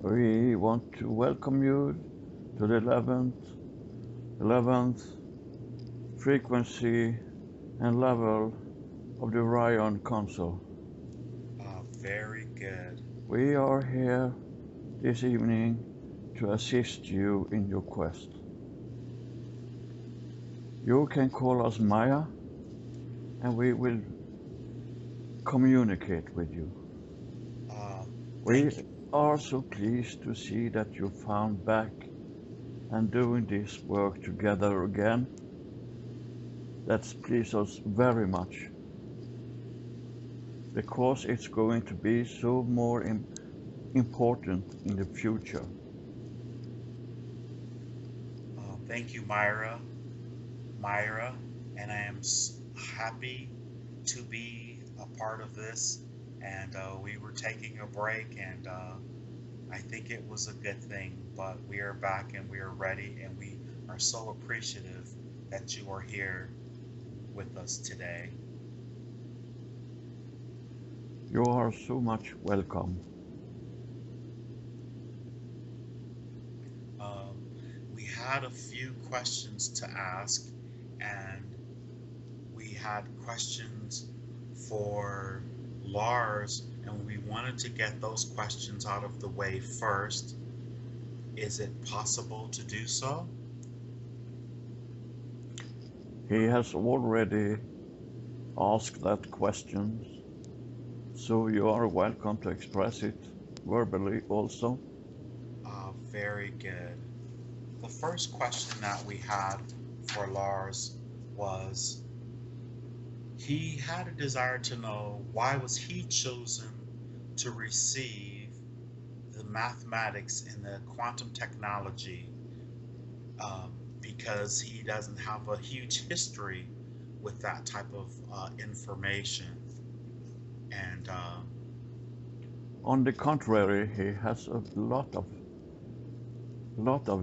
We want to welcome you to the 11th frequency and level of the Orion Council. Very good. We are here this evening to assist you in your quest. You can call us Maya and we will communicate with you. We are so pleased to see that you found back and doing this work together again. That pleases us very much, because it's going to be so more important in the future. Thank you, Myra, and I am happy to be a part of this. And we were taking a break, and I think it was a good thing. But we are back, and we are ready, and we are so appreciative that you are here with us today. You are so much welcome. We had a few questions to ask, and we had questions for Lars, and we wanted to get those questions out of the way first. Is it possible to do so? He has already asked that question, so you are welcome to express it verbally also. Very good. The first question that we had for Lars was, he had a desire to know why was he chosen to receive the mathematics and the quantum technology, because he doesn't have a huge history with that type of information. And on the contrary, he has a lot of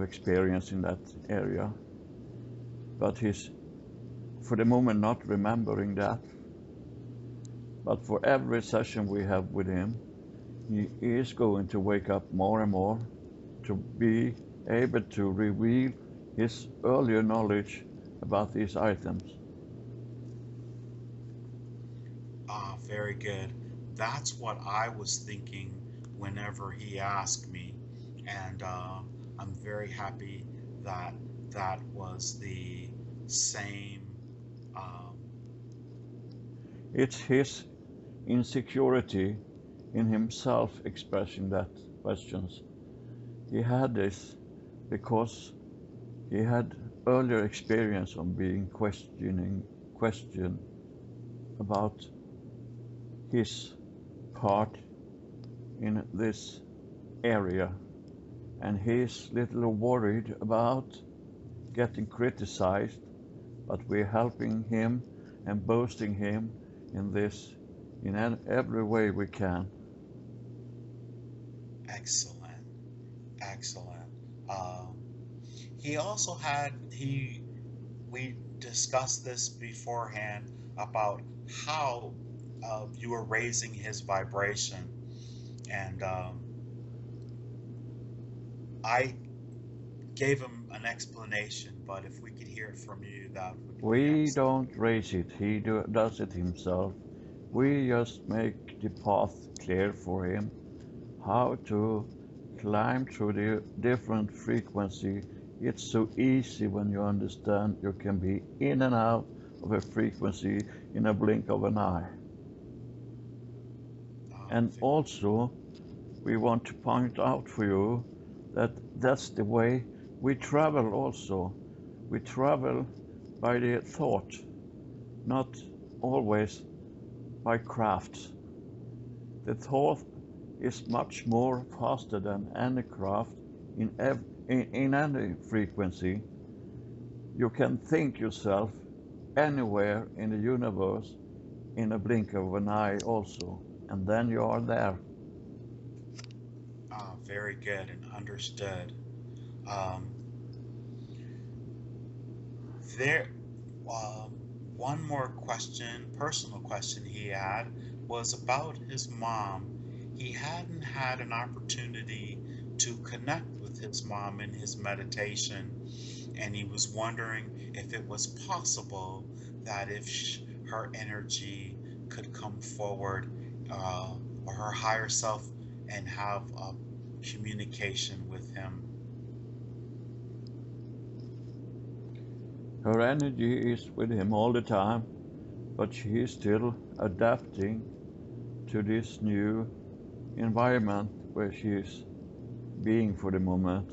experience in that area, but he's for the moment not remembering that. But for every session we have with him, he is going to wake up more and more to be able to reveal his earlier knowledge about these items. Very good. That's what I was thinking whenever he asked me, and I'm very happy that that was the same. Um, It's his insecurity in himself expressing that questions. He had this because he had earlier experience of being questioned about his part in this area, and he's little worried about getting criticized, but we're helping him and boosting him in this in every way we can. Excellent, excellent. Um, he also had he we discussed this beforehand about how you were raising his vibration, and I gave him an explanation, but if we could hear it from you, that would be We excellent. don't raise it, he does it himself. We just make the path clear for him, how to climb through the different frequency. It's so easy when you understand you can be in and out of a frequency in a blink of an eye. And also, we want to point out for you that that's the way we travel also. We travel by the thought, not always by craft. The thought is much more faster than any craft in any frequency. You can think yourself anywhere in the universe in a blink of an eye also, and then you are there. Very good and understood. Um, there, um, one more question, personal question he had was about his mom. He hadn't had an opportunity to connect with his mom in his meditation, and he was wondering if it was possible that if her energy could come forward, uh, or her higher self, and have a communication with him. Her energy is with him all the time, but she is still adapting to this new environment where she is being for the moment.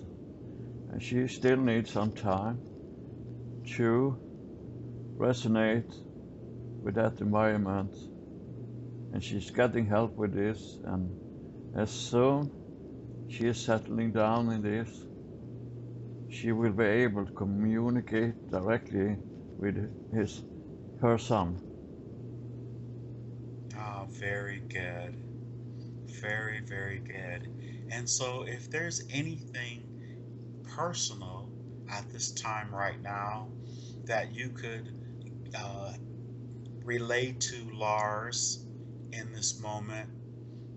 And she still needs some time to resonate with that environment. And she's getting help with this, and as soon she is settling down in this, she will be able to communicate directly with her son. Ah, very good. Very, very good. And so, if there's anything personal at this time right now that you could uh, relate to Lars in this moment,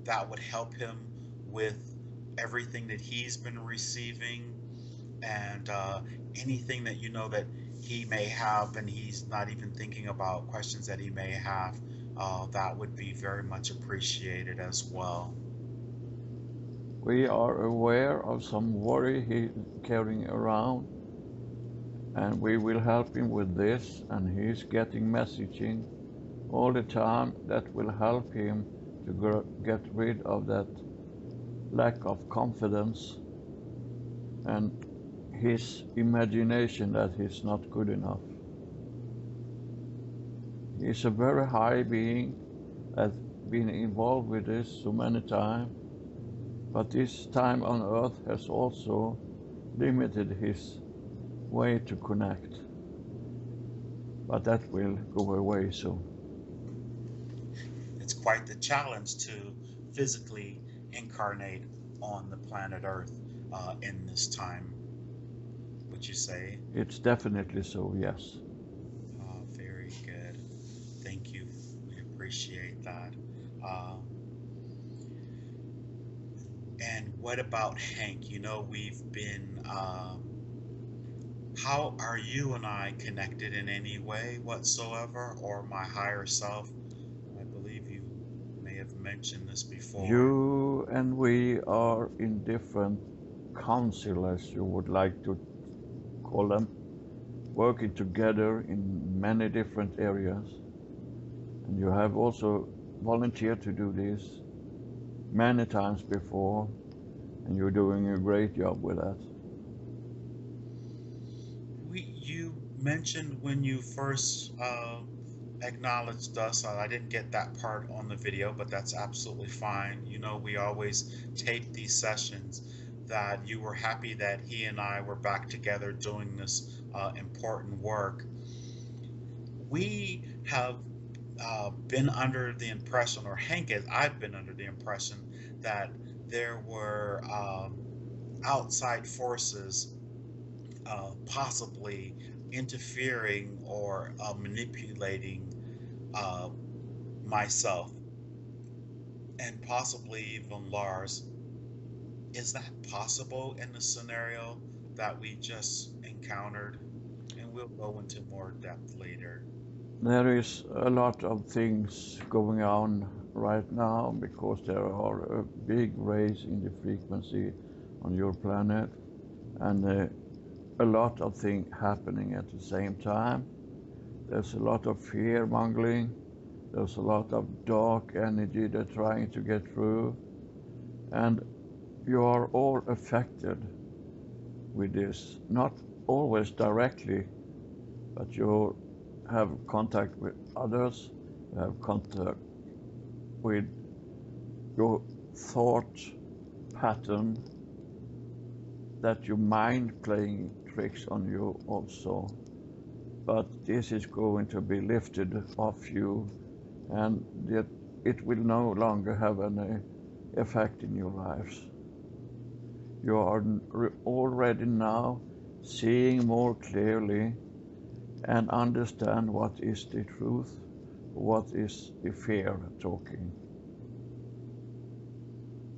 that would help him with everything that he's been receiving, and anything that you know that he may have and he's not even thinking about, questions that he may have, that would be very much appreciated as well. We are aware of some worry he's carrying around, and we will help him with this, and he's getting messaging all the time that will help him to get rid of that lack of confidence and his imagination that he's not good enough. He's a very high being that's been involved with this so many times, but this time on earth has also limited his way to connect. But that will go away soon. It's quite the challenge to physically incarnate on the planet Earth in this time, would you say? It's definitely so, yes. Very good. Thank you. We appreciate that. Uh, and what about Hank? You know, we've been. How are you and I connected in any way whatsoever, or my higher self? I believe you may have mentioned this before. You and we are in different council, as you would like to call them, working together in many different areas. And you have also volunteered to do this many times before, and you're doing a great job with that. You mentioned when you first acknowledged us. I didn't get that part on the video, but that's absolutely fine. You know, we always tape these sessions, that you were happy that he and I were back together doing this important work. We have been under the impression, or I've been under the impression, that there were outside forces possibly interfering or manipulating uh, myself, and possibly even Lars. Is that possible in the scenario that we just encountered? And we'll go into more depth later. There is a lot of things going on right now because there are a big raise in the frequency on your planet, and a lot of things happening at the same time. There's a lot of fear mongering. There's a lot of dark energy they're trying to get through, and you are all affected with this, not always directly, but you have contact with others, you have contact with your thought pattern, that your mind playing tricks on you also. But this is going to be lifted off you, and that it will no longer have any effect in your lives. You are already now seeing more clearly and understand what is the truth, what is the fear talking.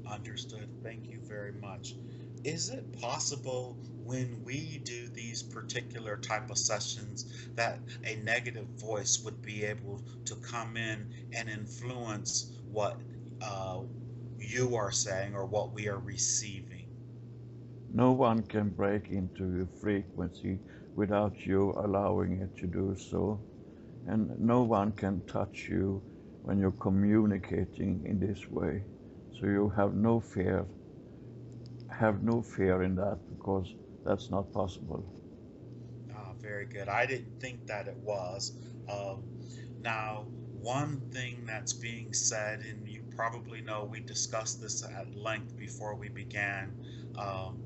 Understood. Thank you very much. is it possible when we do these particular type of sessions that a negative voice would be able to come in and influence what uh, you are saying or what we are receiving? No one can break into your frequency without you allowing it to do so, and no one can touch you when you're communicating in this way. So you have no fear. Have no fear in that, because that's not possible. Ah, very good. I didn't think that it was. Um, Now, one thing that's being said, and you probably know we discussed this at length before we began. Um,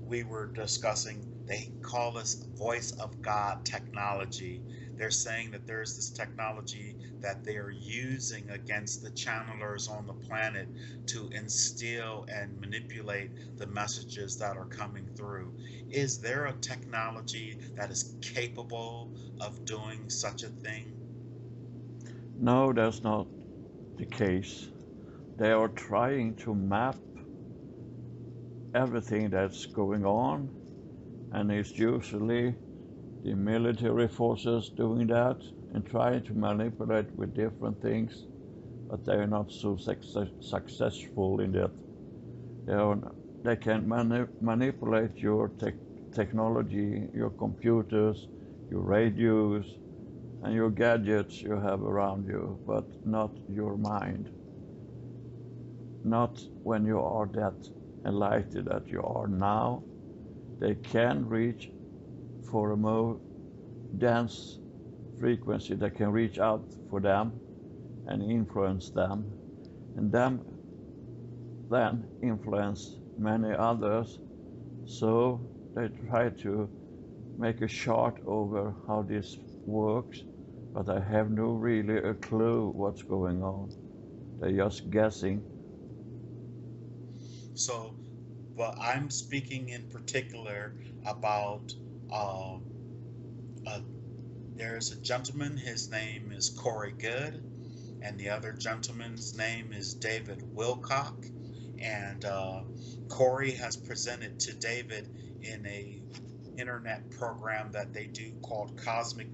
we were discussing, they call this voice of God technology. They're saying that there's this technology that they are using against the channelers on the planet to instill and manipulate the messages that are coming through. Is there a technology that is capable of doing such a thing? No, that's not the case. They are trying to map everything that's going on, and it's usually the military forces doing that and trying to manipulate with different things, but they are not so successful in that. They, are, they can manipulate your technology, your computers, your radios, and your gadgets you have around you, but not your mind. Not when you are that enlightened that you are now. They can reach for a more dense frequency that can reach out for them and influence them, and them then influence many others. So they try to make a chart over how this works, but I have no really a clue what's going on. They're just guessing. So, but I'm speaking in particular about um, uh, there's a gentleman, his name is Corey Good, and the other gentleman's name is David Wilcock. And Corey has presented to David in a internet program that they do called Cosmic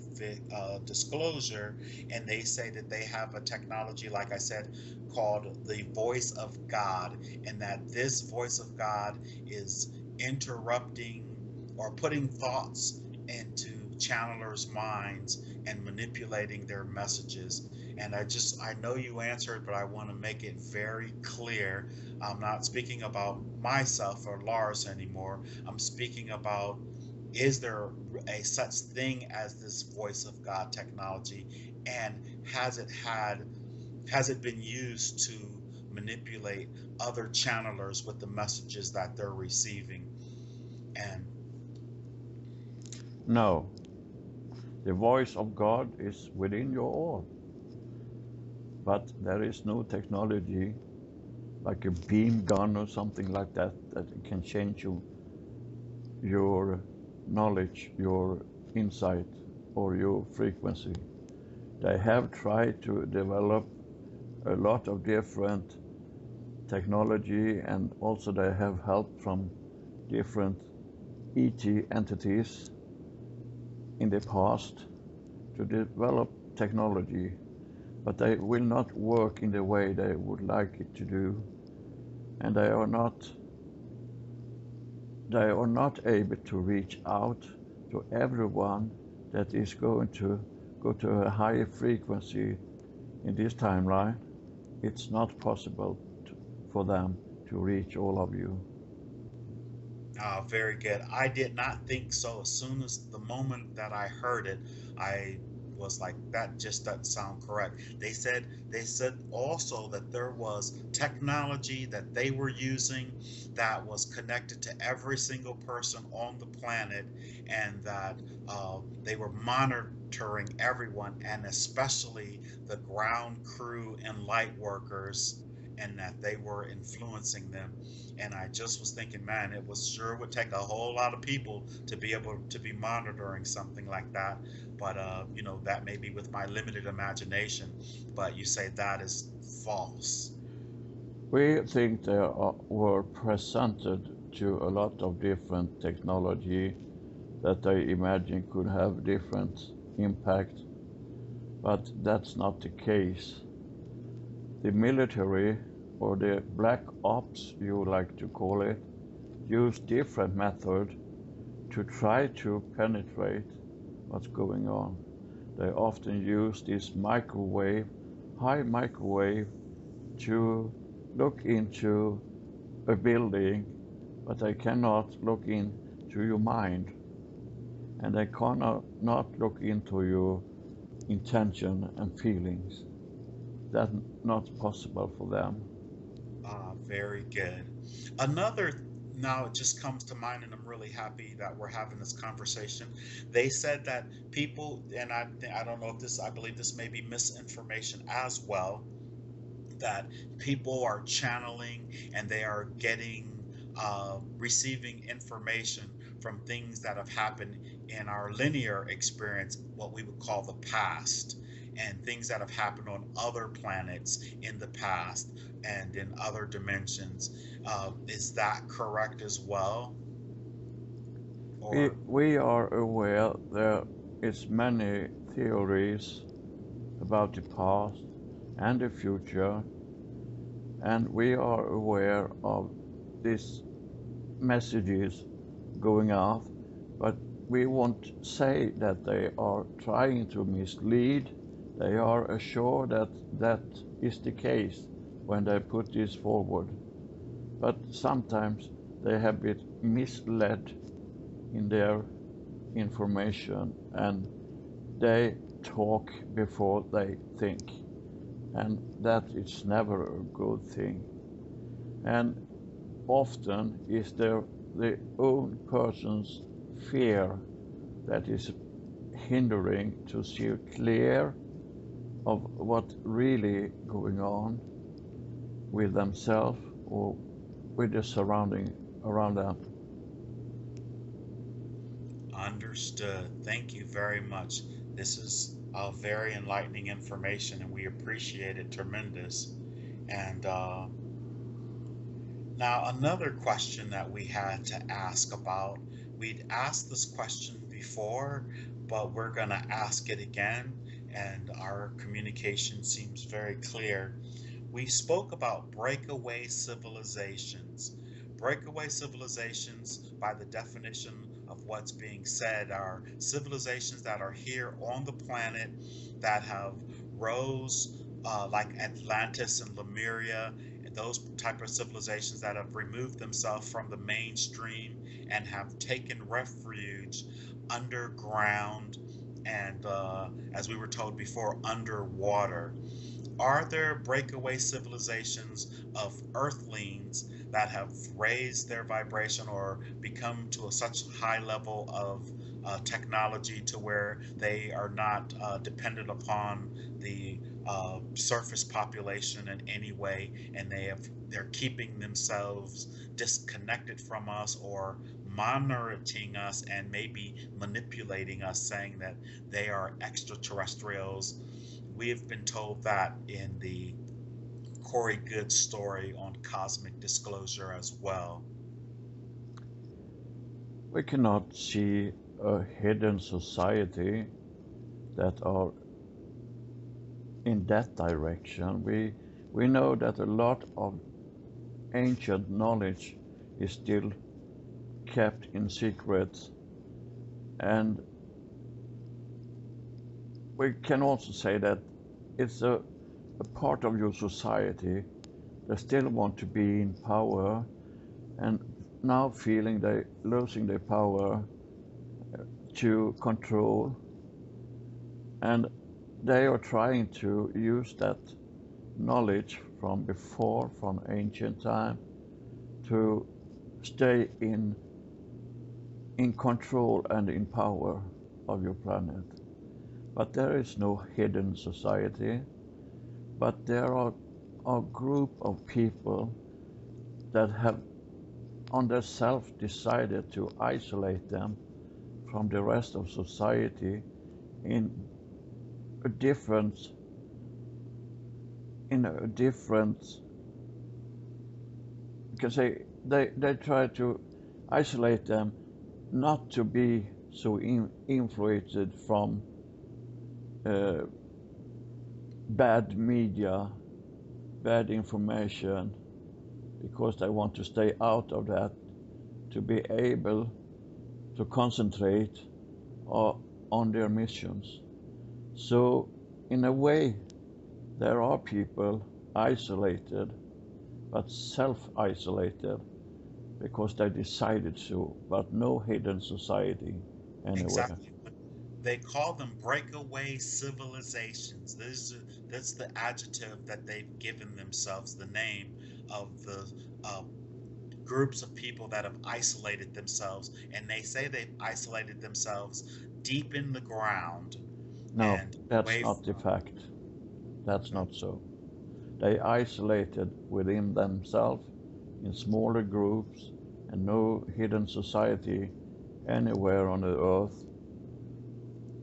Disclosure, and they say that they have a technology, like I said, called the Voice of God, and that this Voice of God is interrupting or putting thoughts into channelers' minds and manipulating their messages. And I know you answered, but I want to make it very clear. I'm not speaking about myself or Lars anymore. I'm speaking about, is there a such thing as this voice of God technology, and has it had has it been used to manipulate other channelers with the messages that they're receiving? And No, the voice of God is within you all, but there is no technology like a beam gun or something like that that can change your knowledge, your insight, or your frequency. They have tried to develop a lot of different technology, and also they have help from different ET entities in the past to develop technology, but they will not work in the way they would like it to do, and they are not able to reach out to everyone that is going to go to a higher frequency in this timeline. It's not possible for them to reach all of you. very good. I did not think so. As soon as the moment that I heard it, I was like, that just doesn't sound correct. They said also that there was technology that they were using that was connected to every single person on the planet, and that they were monitoring everyone, and especially the ground crew and light workers, and that they were influencing them. And I just was thinking, man, it was sure would take a whole lot of people to be able to be monitoring something like that. But that may be with my limited imagination. But you say that is false. We think they were presented into a lot of different technology that they imagine could have different impact, but that's not the case. The military, or the black ops you like to call it, use different methods to try to penetrate what's going on. They often use this microwave, high microwave, to look into a building, but they cannot look into your mind, and they cannot not look into your intention and feelings. That's not possible for them. Very good. Another, now it just comes to mind, and I'm really happy that we're having this conversation. They said that people, and I don't know if this, I believe this may be misinformation as well, that people are channeling and they are getting, receiving information from things that have happened in our linear experience, what we would call the past, and things that have happened on other planets in the past and in other dimensions. Is that correct as well? We, Or we are aware there is many theories about the past and the future, and we are aware of these messages going out, but we won't say that they are trying to mislead. They are assured that that is the case when they put this forward. But sometimes they have been misled in their information, and they talk before they think, and that is never a good thing. And often is there the own person's fear that is hindering to see clear of what really going on with themselves or with the surrounding around them. understood. Thank you very much. This is very enlightening information, and we appreciate it tremendous. And now, another question that we had to ask about, we'd asked this question before, but we're going to ask it again, and our communication seems very clear. We spoke about breakaway civilizations. Breakaway civilizations, by the definition of what's being said, are civilizations that are here on the planet that have rose, like Atlantis and Lemuria, and those type of civilizations that have removed themselves from the mainstream and have taken refuge underground and, as we were told before, underwater. Are there breakaway civilizations of earthlings that have raised their vibration or become to a such high level of technology to where they are not dependent upon the surface population in any way, and they're keeping themselves disconnected from us or monitoring us and maybe manipulating us, saying that they are extraterrestrials? We have been told that in the Corey Good story on cosmic disclosure as well. We cannot see a hidden society that are in that direction. We know that a lot of ancient knowledge is still kept in secret, and we can also say that it's a part of your society that still want to be in power, and now feeling they losing their power to control, and they are trying to use that knowledge from before, from ancient time, to stay in control and in power of your planet. But there is no hidden society, but there are a group of people that have on their self decided to isolate them from the rest of society in a different you can say they try to isolate them, not to be so influenced from bad media, bad information, because they want to stay out of that, to be able to concentrate on their missions. So in a way, there are people isolated, but self-isolated, because they decided to, but no hidden society anywhere. Exactly. They call them breakaway civilizations. That's the adjective that they've given themselves, the name of the uh, groups of people that have isolated themselves. And they say they've isolated themselves deep in the ground No, and that's away not the from. fact. That's not so. They isolated within themselves in smaller groups, and no hidden society anywhere on the earth.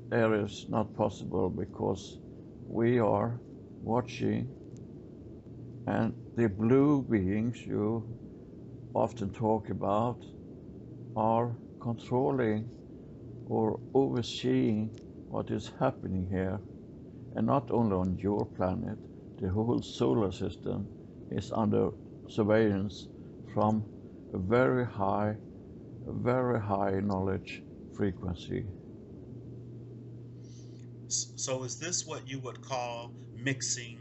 There is not possible, because we are watching, and the blue beings you often talk about are controlling or overseeing what is happening here. And not only on your planet, the whole solar system is under surveillance from a very high knowledge frequency. So, is this what you would call mixing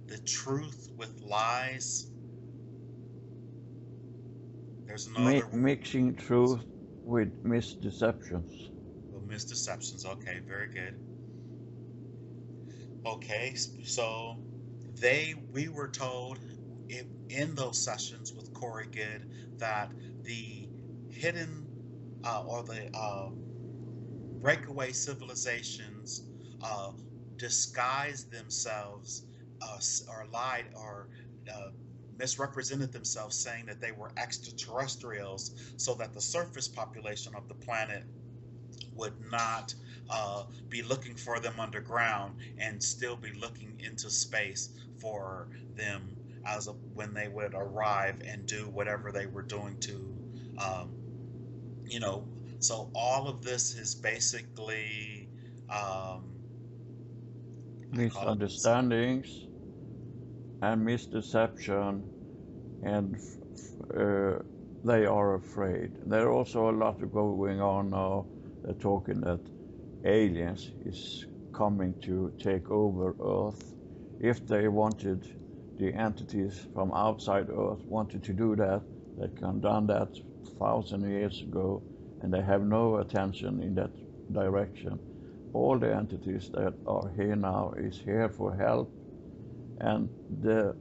the truth with lies? There's another word. Mixing truth with misdeceptions. Well, misdeceptions. Okay, very good. Okay, so we were told in those sessions with Corey Good that the hidden or the breakaway civilizations uh, disguised themselves or lied or uh, misrepresented themselves, saying that they were extraterrestrials, so that the surface population of the planet would not be looking for them underground and still be looking into space for them when they would arrive and do whatever they were doing to um, you know so all of this is basically um, I call it Misunderstandings and misdeception, and they are afraid. There are also a lot going on now. They're talking that aliens is coming to take over Earth. If they wanted, the entities from outside Earth wanted to do that, they could have done that 1,000 years ago, and they have no attention in that direction. All the entities that are here now is here for help, and there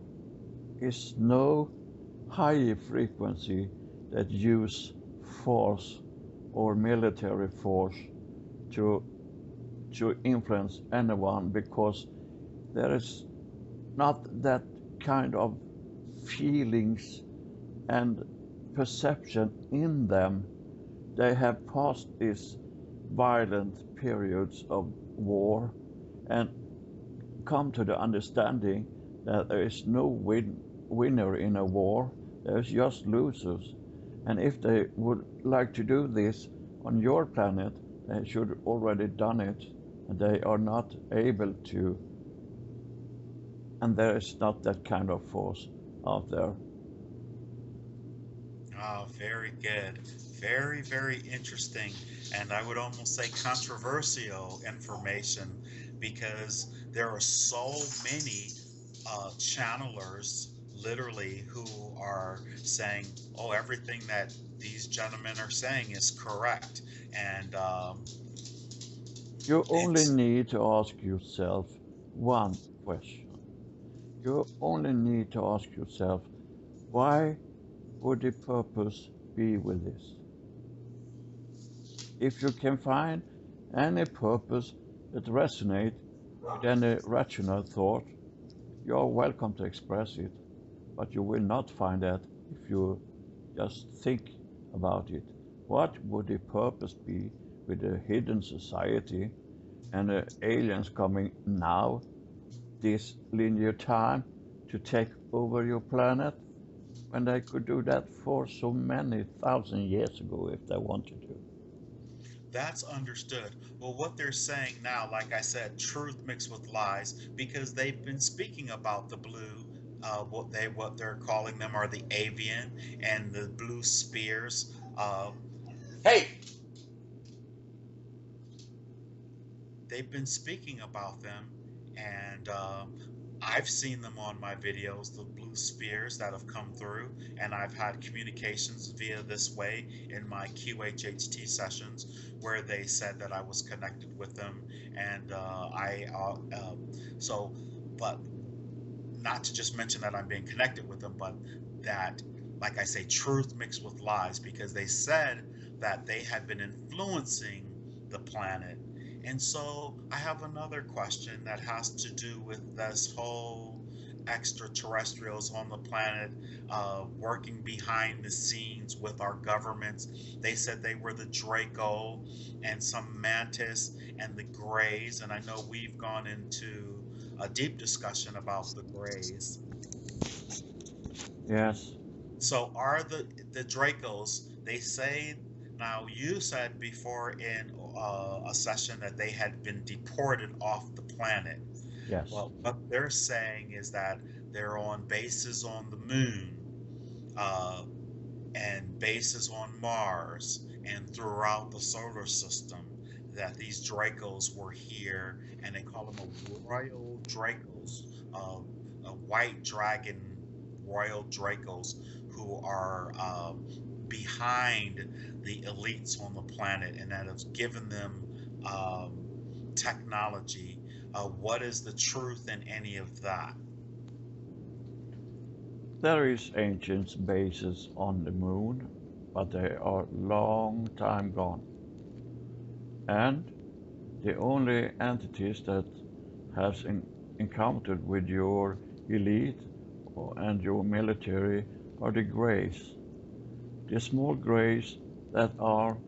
is no higher frequency that use force or military force to influence anyone, because there is not that kind of feelings and perception in them. They have passed these violent periods of war and come to the understanding that there is no winner in a war, there's just losers. And if they would like to do this on your planet, they should already done it, and they are not able to, and there is not that kind of force out there. Oh, very good. Very, very interesting. And I would almost say controversial information, because there are so many channelers literally who are saying, oh, everything that these gentlemen are saying is correct. And You only it's need to ask yourself one question. You only need to ask yourself, why would the purpose be with this? If you can find any purpose that resonates with any rational thought, you are welcome to express it, but you will not find that if you just think about it. What would the purpose be with the hidden society and the aliens coming now, this linear time, to take over your planet? when they could do that for so many thousand years ago if they wanted to? That's understood. Well, what they're saying now, like I said, truth mixed with lies, because they've been speaking about the blue, what they're calling them are the avian and the blue spears. Hey, they've been speaking about them, and I've seen them on my videos, the blue spears that have come through, and I've had communications via this way in my QHHT sessions where they said that I was connected with them, and so, but not to just mention that I'm being connected with them, but that, like I say, truth mixed with lies, because they said that they had been influencing the planet. And so I have another question that has to do with this whole extraterrestrials on the planet working behind the scenes with our governments. They said they were the Draco and some mantis and the Greys, and I know we've gone into a deep discussion about the Greys. Yes, So are the Dracos? They say now. You said before in a session that they had been deported off the planet. yes. Well, what they're saying is that they're on bases on the moon, uh, and bases on Mars and throughout the solar system. That these Dracos were here, and they call them a royal Dracos, a white dragon royal Dracos, who are behind the elites on the planet, and that has given them um, technology. What is the truth in any of that? There is ancient bases on the moon, but they are long time gone. And the only entities that has encountered with your elite and your military are the Greys. The small Greys that are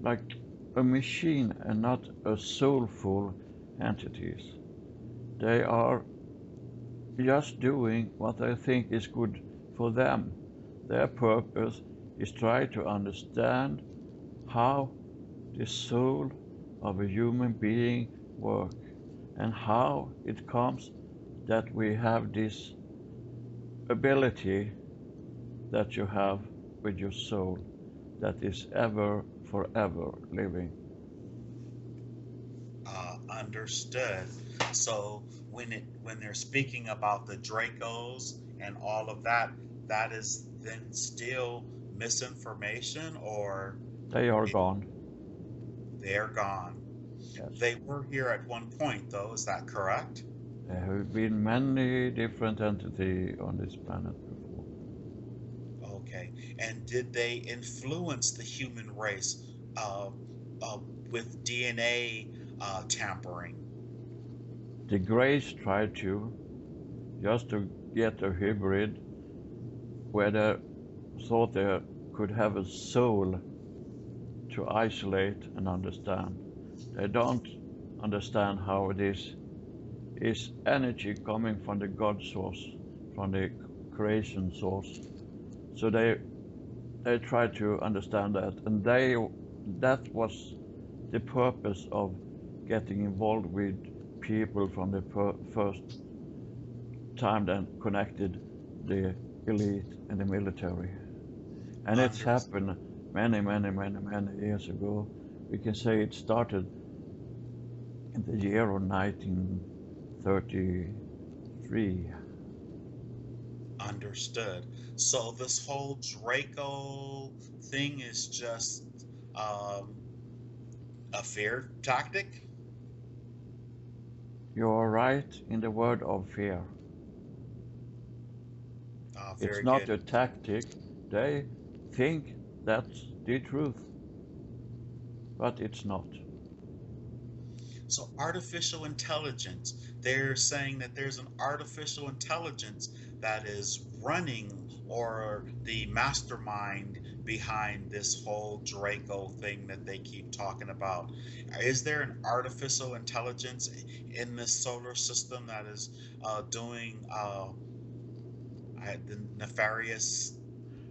like a machine and not a soulful entities. They are just doing what they think is good for them. Their purpose is try to understand how the soul of a human being works and how it comes that we have this ability that you have with your soul that is ever forever living. Understood. So when they're speaking about the Dracos and all of that, that is then still misinformation, or They are it, gone. they're gone. Yes. They were here at one point, though. Is that correct? There have been many different entities on this planet before. Okay. And did they influence the human race uh, uh, with DNA tampering? The Greys tried to, just to get a hybrid where they thought they could have a soul to isolate and understand. They don't understand how this is energy coming from the God source, from the creation source. So they try to understand that, and that was the purpose of getting involved with people from the first time that connected the elite and the military. And it's Under, happened many, many, many, many years ago. We can say it started in the year of 1933. Understood. So this whole Draco thing is just um, a fear tactic? You are right in the word of fear. It's Very not good. a tactic. They think that's the truth, but it's not. So, artificial intelligence, they're saying that there's an artificial intelligence that is running, or the mastermind behind this whole Draco thing that they keep talking about. Is there an artificial intelligence in this solar system that is doing, the nefarious.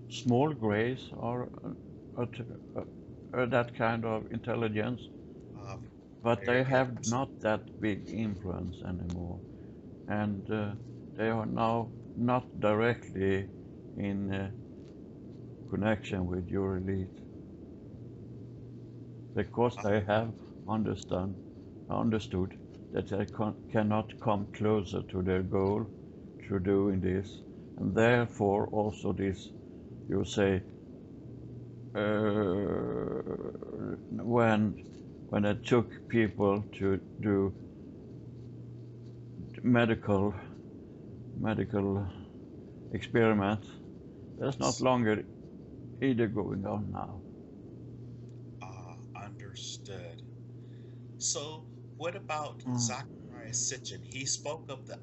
Small grays are, are that kind of intelligence, Uh, but Very they good. have not that big influence anymore, and they are now not directly in connection with your elite because Uh, they have understood that they cannot come closer to their goal through doing this, and therefore also this, you say, when I took people to do medical medical experiments, there's not longer either going on now. Understood. So, what about Mm. Zacharias Sitchin? He spoke of the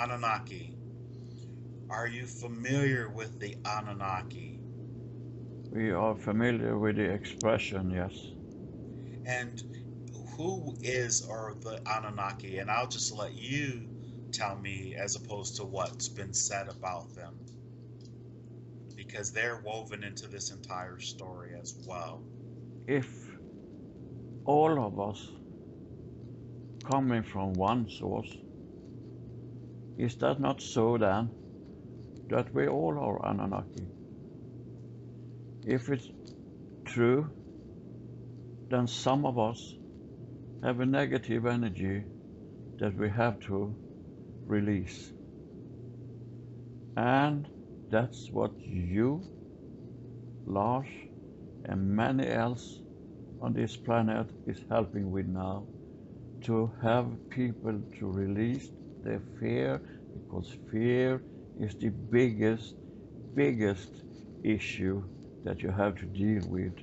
Anunnaki. Are you familiar with the Anunnaki? We are familiar with the expression, yes. And who is or the Anunnaki? And I'll just let you tell me as opposed to what's been said about them, because they're woven into this entire story as well. If all of us coming from one source, is that not so then that we all are Anunnaki? If it's true, then some of us have a negative energy that we have to release. And that's what you, Lars, and many else on this planet is helping with now, to have people to release their fear, because fear is the biggest issue that you have to deal with.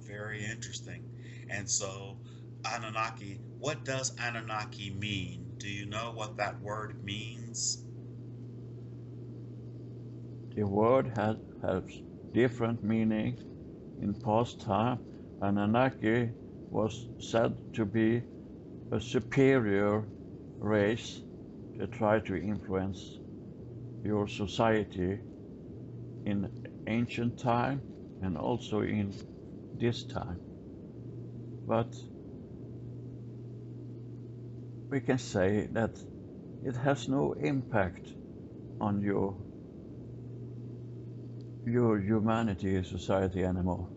Very interesting. And so, Anunnaki, what does Anunnaki mean? Do you know what that word means? The word has different meaning. In past time, Anunnaki was said to be a superior race that tried to influence your society in ancient time and also in this time. But we can say that it has no impact on your humanity society anymore.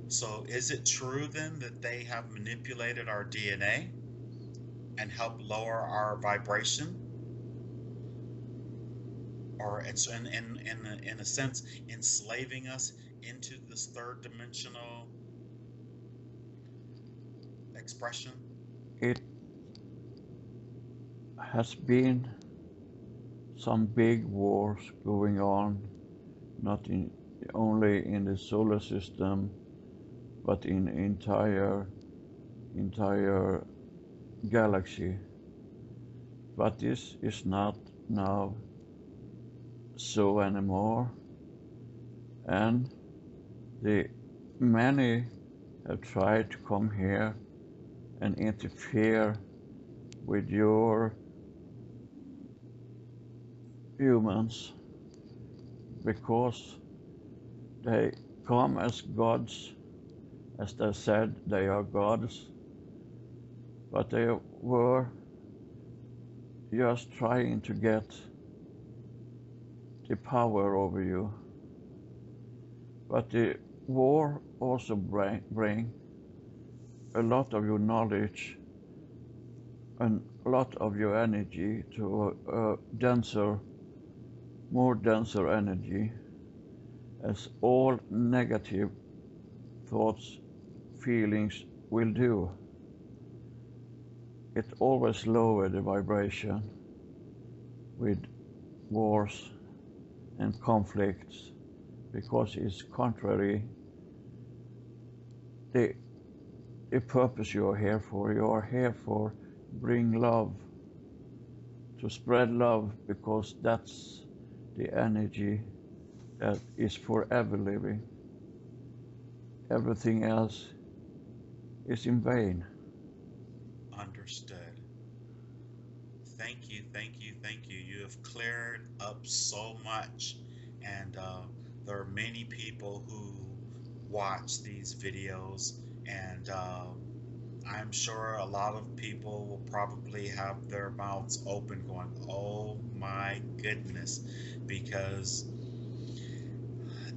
So, is it true then that they have manipulated our DNA and helped lower our vibration? Or it's in a sense enslaving us into this third dimensional expression? It has been some big wars going on, not only in the solar system, but in entire galaxy. But this is not now so anymore, and the many have tried to come here and interfere with your humans because they come as gods, as they said they are gods, but they were just trying to get the power over you. But the war also bring a lot of your knowledge and a lot of your energy to a more denser energy, as all negative thoughts, feelings will do. It always lowers the vibration with wars and conflicts because it's contrary the the purpose you are here for. You are here for bring love, to spread love, because that's the energy that is forever living. Everything else is in vain. Understood. Thank you, thank you, thank you. You have cleared up so much. And there are many people who watch these videos, and I'm sure a lot of people will probably have their mouths open going, oh my goodness, because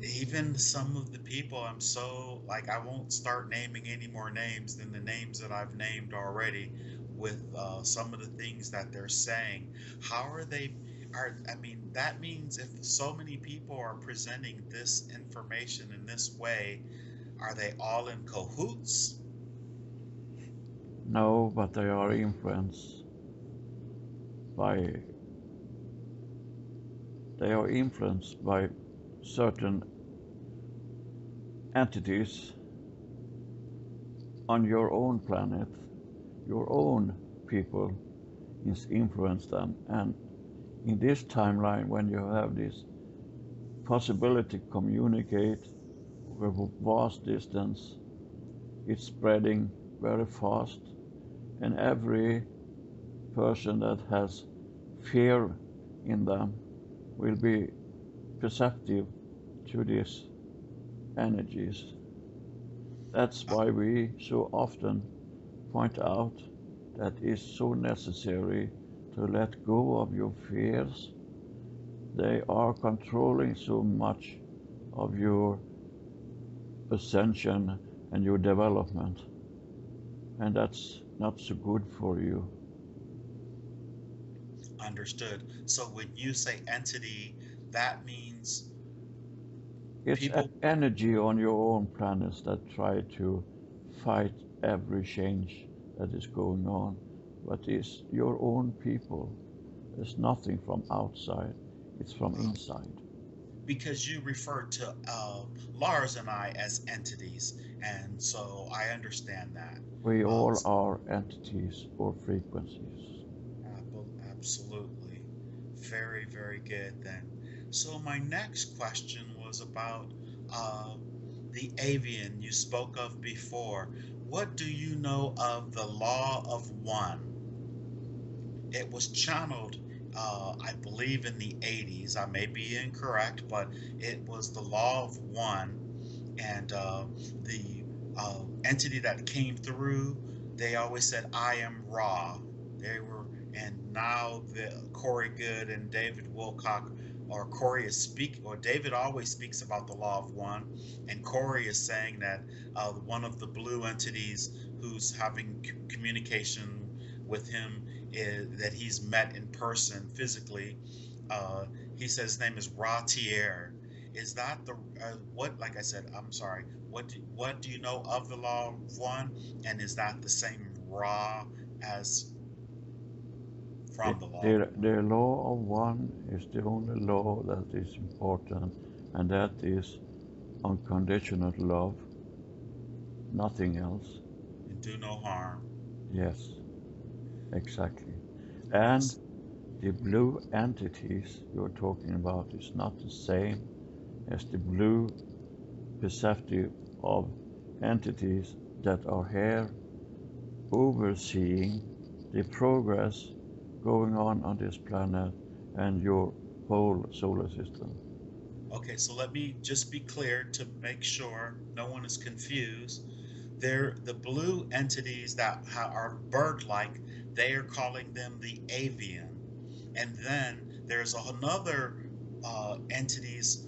even some of the people I'm so like, I won't start naming any more names than the names that I've named already with some of the things that they're saying. How are they? I mean, that means if so many people are presenting this information in this way, are they all in cahoots? No, but they are influenced by certain entities on your own planet. Your own people influence them, and in this timeline, when you have this possibility to communicate over vast distance, it's spreading very fast, and every person that has fear in them will be perceptive to these energies. That's why we so often point out that it's so necessary to let go of your fears. They are controlling so much of your ascension and your development, and that's not so good for you. Understood. So when you say entity, that means It's people. energy on your own planets that try to fight every change that is going on, but it's your own people. There's nothing from outside, it's from inside. Because you refer to Lars and I as entities, and so I understand that. We Uh, all are entities or frequencies. Absolutely. Very, very good then. So my next question was about uh, the avian you spoke of before. What do you know of the law of one? It was channeled, I believe, in the 80s. I may be incorrect, but it was the law of one. And the entity that came through, they always said, I am Ra. They were, and now the Corey Good and David Wilcock, or Corey is speaking, or David always speaks about the law of one, and Corey is saying that one of the blue entities who's having communication with him is that he's met in person physically. Uh, he says his name is Ratier. Is that the what? Like I said, I'm sorry. What do you know of the law of one? And is that the same Ra as from the law of one? The law of one is the only law that is important, and that is unconditional love, nothing else. And do no harm. Yes, exactly. And the blue entities you're talking about is not the same as the blue perceptive of entities that are here overseeing the progress going on this planet and your whole solar system. Okay, so let me just be clear to make sure no one is confused. They're the blue entities that are bird-like. They are calling them the avian, and then there's another entities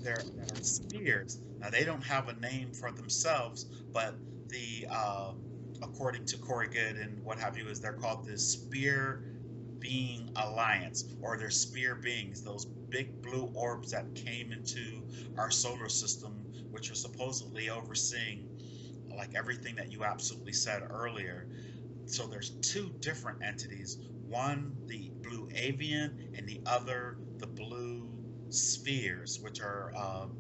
there that are spheres. Now they don't have a name for themselves, but the according to Corey Good and what have you, is they're called the Spear Being Alliance, or they're spear beings, those big blue orbs that came into our solar system, which are supposedly overseeing like everything that you absolutely said earlier. So there's two different entities, one the blue avian and the other the blue spheres, which are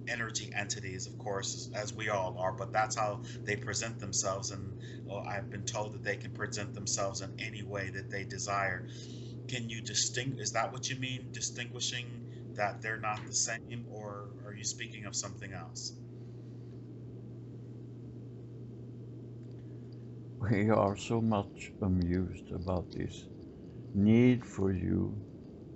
energy entities, of course, as we all are, but that's how they present themselves. And well, I've been told that they can present themselves in any way that they desire. Can you distinguish? Is that what you mean, distinguishing that they're not the same, or are you speaking of something else? We are so much amused about this need for you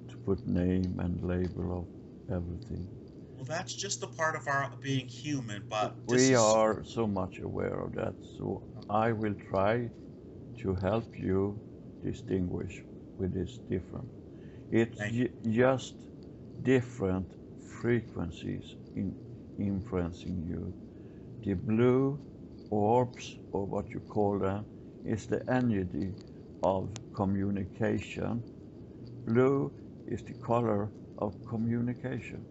to put name and label of everything. Well, that's just a part of our being human, but this We is are so much aware of that, so I will try to help you distinguish with this different. It's thank just different frequencies in influencing you. The blue orbs, or what you call them, is the energy of communication. Blue is the color of communication.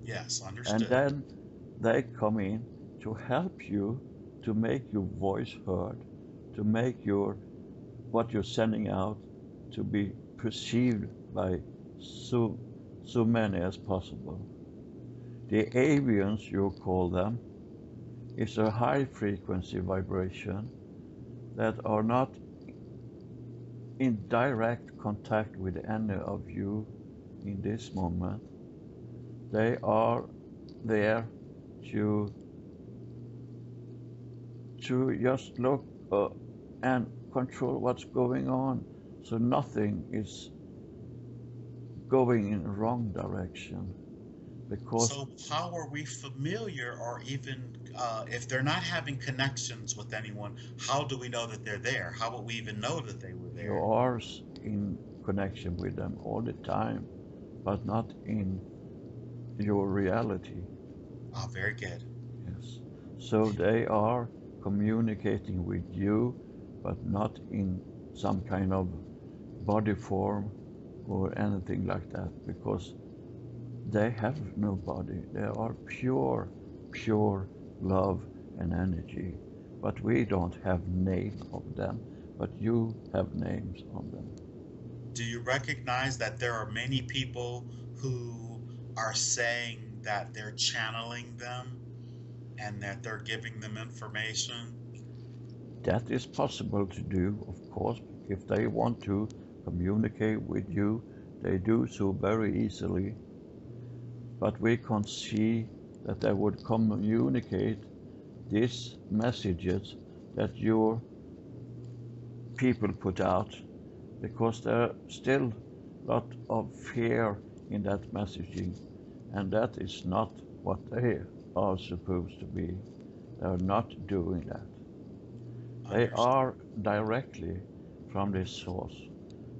yes, And understood. then they come in to help you to make your voice heard, to make your what you're sending out to be perceived by so so many as possible. The avians, you call them, is a high frequency vibration that are not in direct contact with any of you in this moment. They are there to just look and control what's going on, so nothing is going in the wrong direction. Because So, how are we familiar, or even if they're not having connections with anyone, how do we know that they're there? How would we even know that they were you there? are in connection with them all the time, but not in your reality. Ah, very good. Yes. So they are communicating with you, but not in some kind of body form or anything like that, because they have no body. They are pure, pure love and energy. But we don't have name of them, but you have names on them. Do you recognize that there are many people who are saying that they're channeling them and that they're giving them information? That is possible to do, of course. If they want to communicate with you, they do so very easily. But we can't see that they would communicate these messages that your people put out, because there are still a lot of fear in that messaging, and that is not what they are supposed to be. They are not doing that. They Understood. are directly from this source.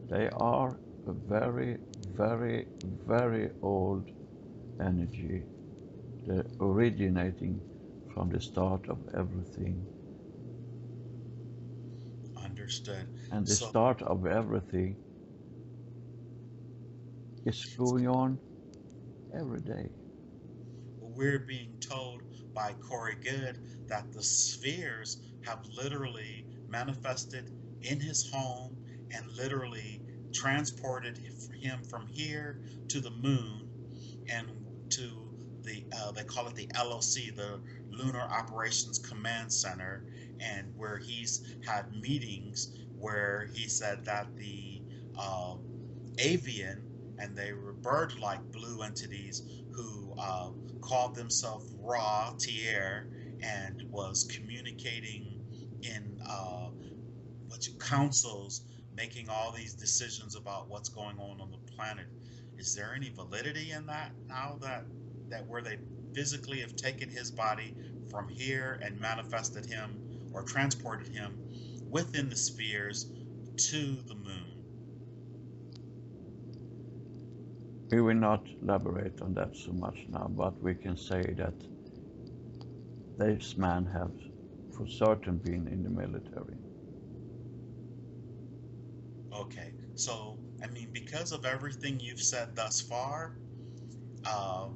They are a very, very, very old energy, the originating from the start of everything. Understood. And the So start of everything is going on every day. we're being told by Corey Good that the spheres have literally manifested in his home and literally transported him from here to the moon and to they call it the LOC, the Lunar Operations Command Center, and where he's had meetings where he said that the uh, avian and they were bird-like blue entities who called themselves Ra Tier and was communicating in what you councils, making all these decisions about what's going on the planet. Is there any validity in that now that where they physically have taken his body from here and manifested him or transported him within the spheres to the moon? We will not elaborate on that so much now, but we can say that this man has for certain been in the military. Okay, so I mean, because of everything you've said thus far, uh,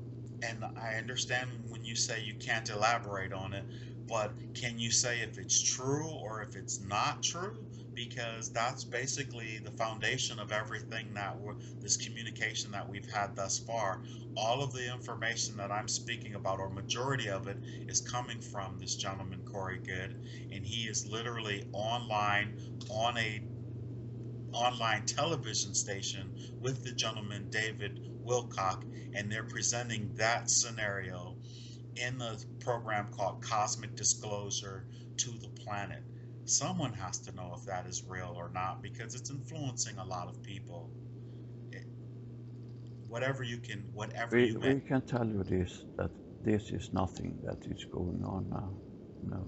and I understand when you say you can't elaborate on it, but can you say if it's true or if it's not true? Because that's basically the foundation of everything this communication that we've had thus far. All of the information that I'm speaking about, or majority of it, is coming from this gentleman, Corey Good, and he is literally online on a online television station with the gentleman David Wilcock, and they're presenting that scenario in a program called Cosmic Disclosure to the Planet. Someone has to know if that is real or not because it's influencing a lot of people. It, whatever you may. We can tell you this, that this is nothing that is going on now. No.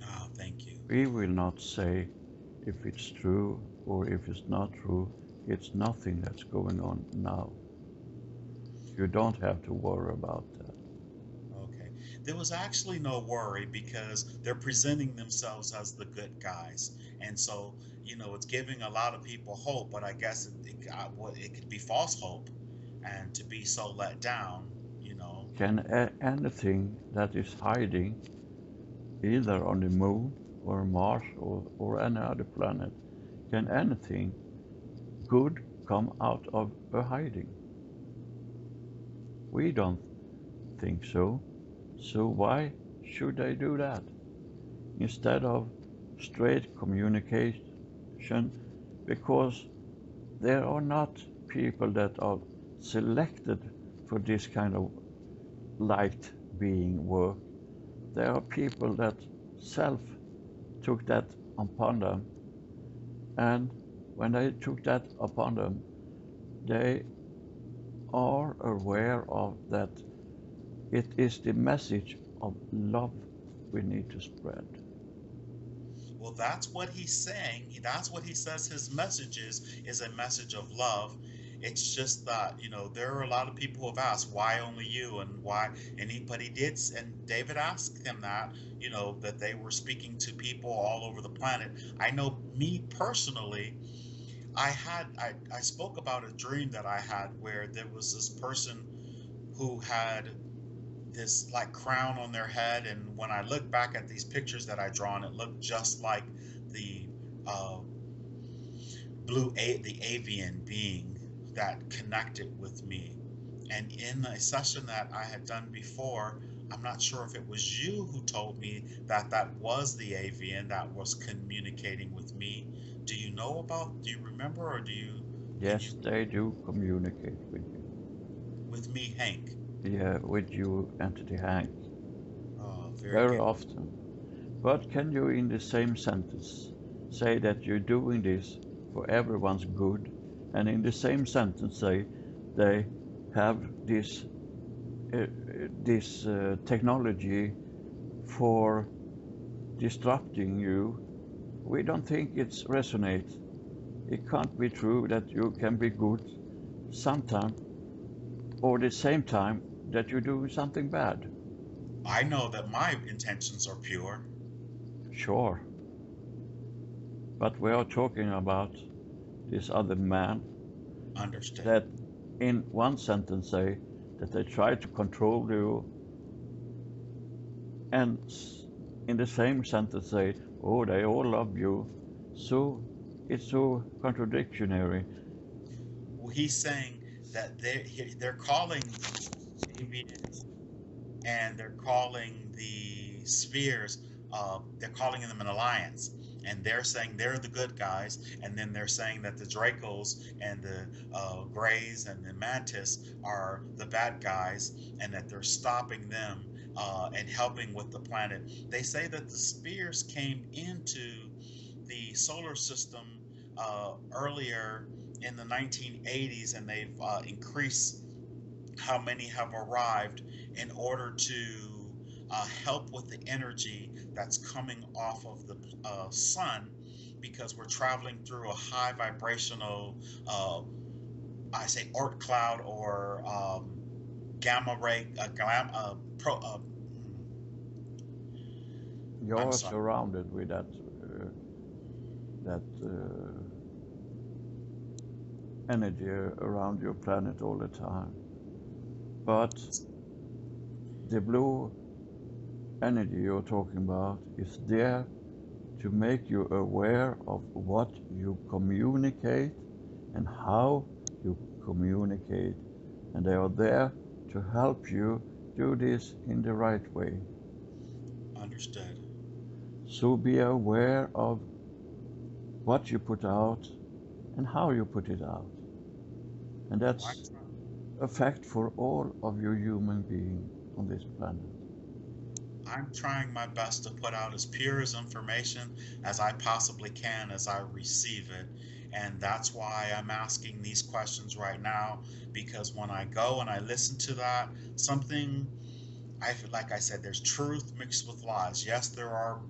Oh, thank you. We will not say if it's true or if it's not true. It's nothing that's going on now. You don't have to worry about that. Okay. There was actually no worry because they're presenting themselves as the good guys. And so, it's giving a lot of people hope, but I guess it could be false hope and to be so let down, you know. Can anything that is hiding, either on the moon or Mars or any other planet, can anything good come out of a hiding? We don't think so. So why should they do that? Instead of straight communication, because there are not people that are selected for this kind of light being work. There are people that self took that upon them, and when they took that upon them, they are aware of that it is the message of love we need to spread. Well, that's what he's saying. That's what he says his message is a message of love. It's just that, there are a lot of people who have asked, why only you and why, but he did, and David asked him that, that they were speaking to people all over the planet. I know me personally, I spoke about a dream that I had where there was this person who had this like crown on their head, and when I look back at these pictures that I drawn, it looked just like the uh, the avian being that connected with me. And in a session that I had done before, I'm not sure if it was you who told me that that was the avian that was communicating with me. Do you remember, or can you, Yes, they do communicate with you. with me, Hank? Yeah, with you, entity Hank, Oh, very very good. often. But can you, in the same sentence, say that you're doing this for everyone's good, and in the same sentence say they have this technology for disrupting you? We don't think it's resonate. It can't be true that you can be good sometime or the same time that you're doing something bad. I know that my intentions are pure. Sure, but we are talking about this other man Understood. that in one sentence say that they try to control you, and in the same sentence say, oh, they all love you. So it's so contradictory. Well, he's saying that they're calling avians and they're calling the spheres. They're calling them an alliance, and they're saying they're the good guys, and then they're saying that the Dracos and the Greys and the Mantis are the bad guys, and that they're stopping them and helping with the planet. They say that the spheres came into the solar system earlier in the 1980s, and they've increased how many have arrived in order to help with the energy that's coming off of the sun, because we're traveling through a high vibrational, I say, Oort cloud, or gamma ray, I'm You're sorry. surrounded with that energy around your planet all the time. But the blue energy you're talking about is there to make you aware of what you communicate and how you communicate. And they are there to help you do this in the right way. Understood. So be aware of what you put out and how you put it out. And that's a fact for all of you human beings on this planet. I'm trying my best to put out as pure as information as I possibly can as I receive it. And that's why I'm asking these questions right now, because when I go and I listen to that, something I feel like I said, there's truth mixed with lies. Yes, there are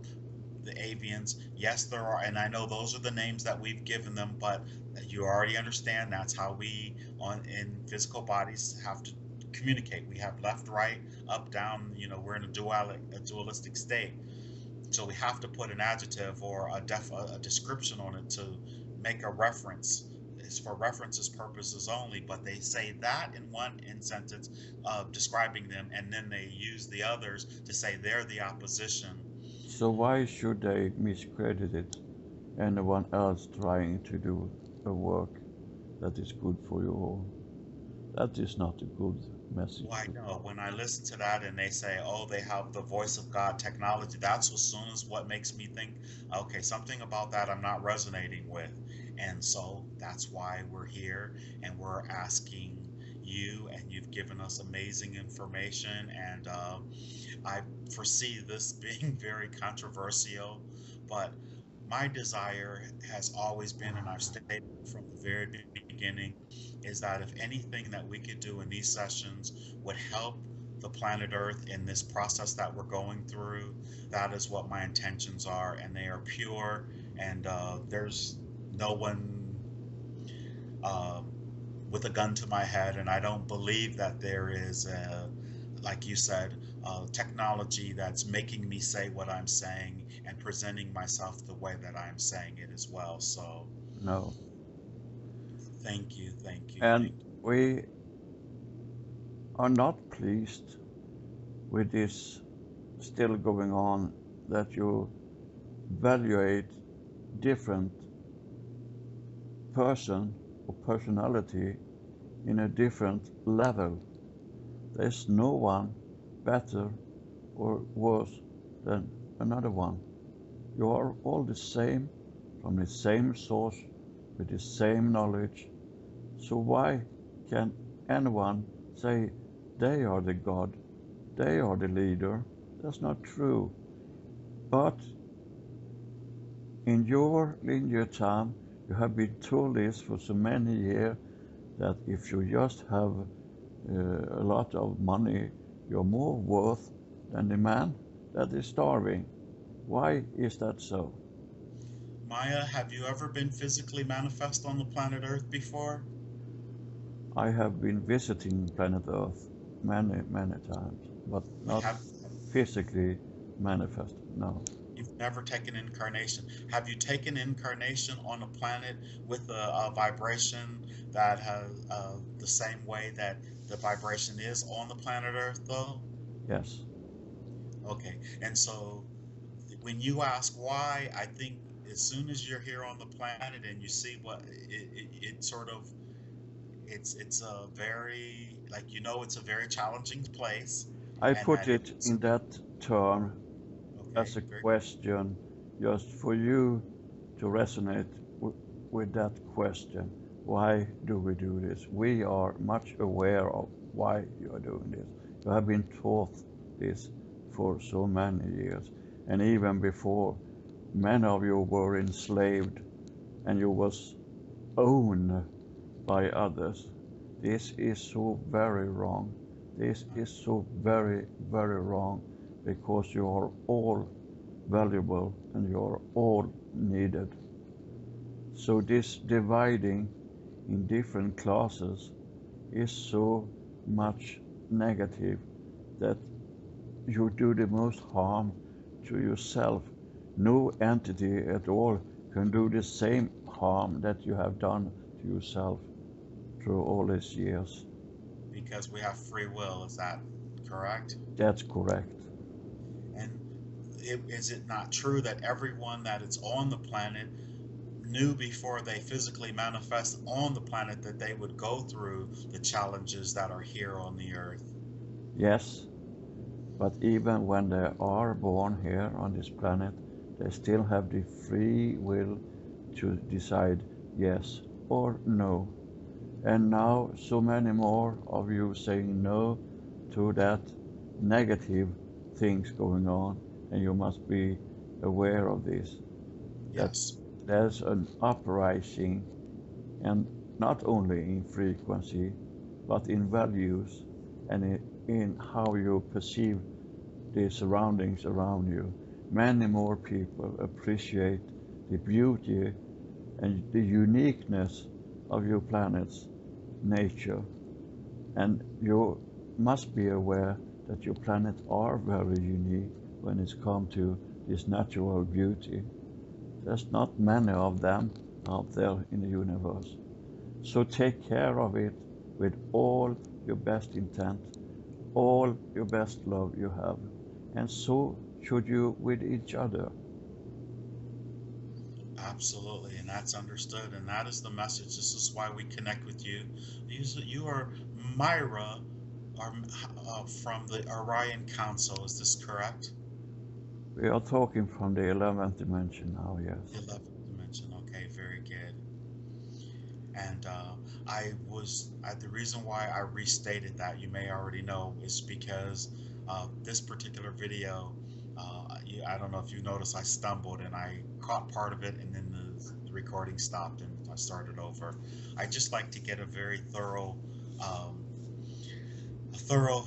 the avians. Yes, there are, and I know those are the names that we've given them, but you already understand that's how we on in physical bodies have to communicate. We have left, right, up, down. We're in a dualistic state, so we have to put an adjective or a description on it to make a reference. It's for references purposes only, but they say that in one in sentence describing them, and then they use the others to say they're the opposition. So why should they miscredit it? Anyone else trying to do a work that is good for you all? That is not a good message. Well, I know when I listen to that and they say, oh, they have the voice of God technology, that's as soon as what makes me think, okay, something about that I'm not resonating with. And so that's why we're here and we're asking you, and you've given us amazing information. And I foresee this being very controversial, but my desire has always been, and I've stated from the very beginning, is that if anything that we could do in these sessions would help the planet Earth in this process that we're going through, that is what my intentions are, and they are pure. And there's no one um, with a gun to my head, and I don't believe that there is like you said, technology that's making me say what I'm saying and presenting myself the way that I'm saying it as well. So No. thank you, thank you, And thank you. we are not pleased with this still going on, that you evaluate different person or personality in a different level. There's no one better or worse than another one. You are all the same, from the same source, with the same knowledge. So why can anyone say they are the God, they are the leader? That's not true. But in your linear time, you have been told this for so many years, that if you just have a lot of money, you're more worth than the man that is starving. Why is that so? Maya, have you ever been physically manifest on the planet Earth before? I have been visiting planet Earth many, many times, but not Have physically manifest, no. You've never taken incarnation? Have you taken incarnation on a planet with a vibration that has the same way that the vibration is on the planet Earth, though? Yes. Okay, and so when you ask why, I think as soon as you're here on the planet and you see what it sort of, it's a very, like, it's a very challenging place, I and put that it it's in that term okay. as a Very question, just for you to resonate with that question. Why do we do this? We are much aware of why you are doing this. You have been taught this for so many years, and even before, many of you were enslaved and you was owned by others. This is so very wrong. This is so very, very wrong, because you are all valuable and you are all needed. So this dividing in different classes is so much negative that you do the most harm to yourself. No entity at all can do the same harm that you have done to yourself through all these years. because we have free will, is that correct? That's correct. And is it not true that everyone that is on the planet knew before they physically manifest on the planet that they would go through the challenges that are here on the earth? Yes, but even when they are born here on this planet, they still have the free will to decide yes or no. And now so many more of you saying no to that negative things going on, and you must be aware of this, that Yes. there's an uprising, and not only in frequency, but in values and in how you perceive the surroundings around you. Many more people appreciate the beauty and the uniqueness of your planet's nature, and you must be aware that your planet are very unique when it's come to this natural beauty. There's not many of them out there in the universe. So take care of it with all your best intent, all your best love you have, and so should you with each other. Absolutely, and that's understood, and that is the message. This is why we connect with you. You are Myra, from the Orion Council. Is this correct? We are talking from the 11th dimension now, The yes. 11th dimension. Okay, very good. And the reason why I restated that, you may already know, is because this particular video, I don't know if you noticed, I stumbled and I caught part of it, and then the recording stopped and I started over. I just like to get a very um, thorough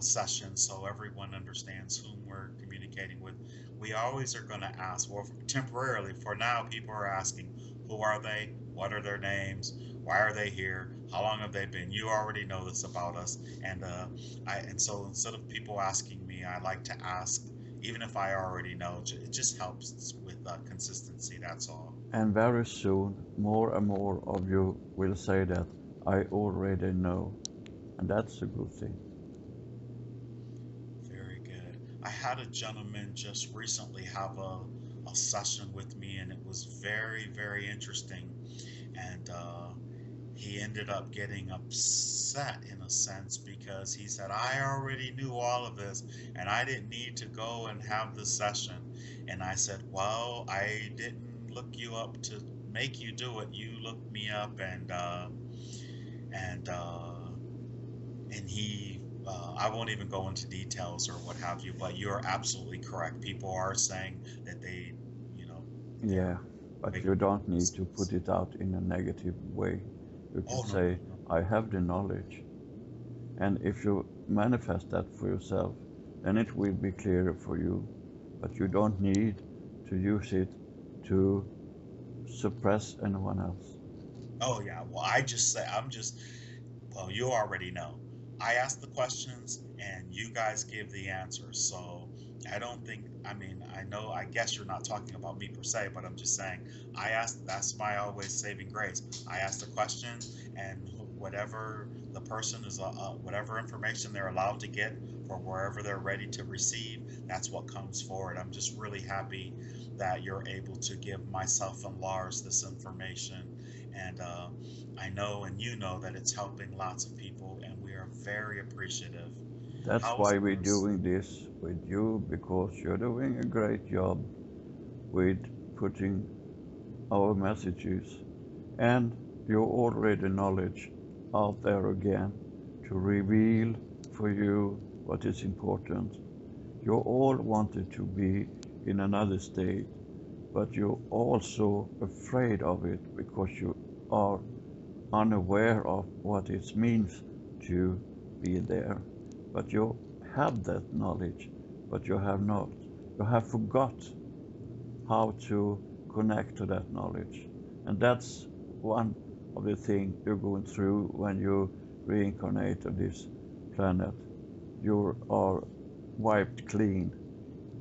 session so everyone understands whom we're communicating with. We always are going to ask, well, temporarily, for now, people are asking, who are they? What are their names? Why are they here? How long have they been? You already know this about us, and so instead of people asking me, I like to ask, even if I already know. It just helps with consistency. That's all. And very soon, more and more of you will say that I already know, and that's a good thing. Very good. I had a gentleman just recently have a session with me, and it was very, very interesting. And he ended up getting upset in a sense because he said, I already knew all of this and I didn't need to go and have this session. And I said, well, I didn't look you up to make you do it. You looked me up, and he I won't even go into details or what have you, but you're absolutely correct. People are saying that you know, Yeah, they're but you making don't need to put mistakes. it out in a negative way. You can Oh, no, no, say, no. I have the knowledge. And if you manifest that for yourself, then it will be clearer for you. But you don't need to use it to suppress anyone else. Oh, yeah. Well, well, you already know. I ask the questions and you guys give the answers. So I don't think, I mean, I know, I guess you're not talking about me per se, but I'm just saying, that's my always saving grace. I ask the question, and whatever the person whatever information they're allowed to get for wherever they're ready to receive, that's what comes forward. I'm just really happy that you're able to give myself and Lars this information. And I know and you know that it's helping lots of people, and we are very appreciative. That's How's why we're Lars? doing this with you, because you're doing a great job with putting our messages and your already knowledge out there again to reveal for you what is important. You all wanted to be in another state, but you're also afraid of it because you are unaware of what it means to be there. But you have that knowledge, but you have not. You have forgot how to connect to that knowledge. And that's one of the things you're going through when you reincarnate on this planet. You are wiped clean,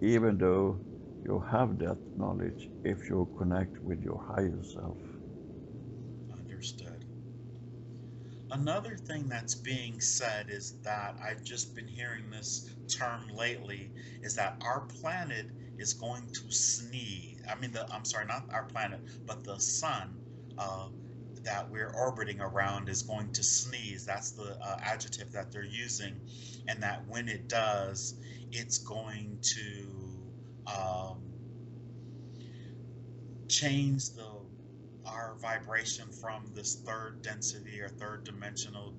even though you have that knowledge if you connect with your higher self. Understood. Another thing that's being said is that I've just been hearing this term lately, is that our planet is going to sneeze. I'm sorry, not our planet, but the sun uh, that we're orbiting around is going to sneeze. That's the adjective that they're using, and that when it does, it's going to um, change the our vibration from this third density or third dimensional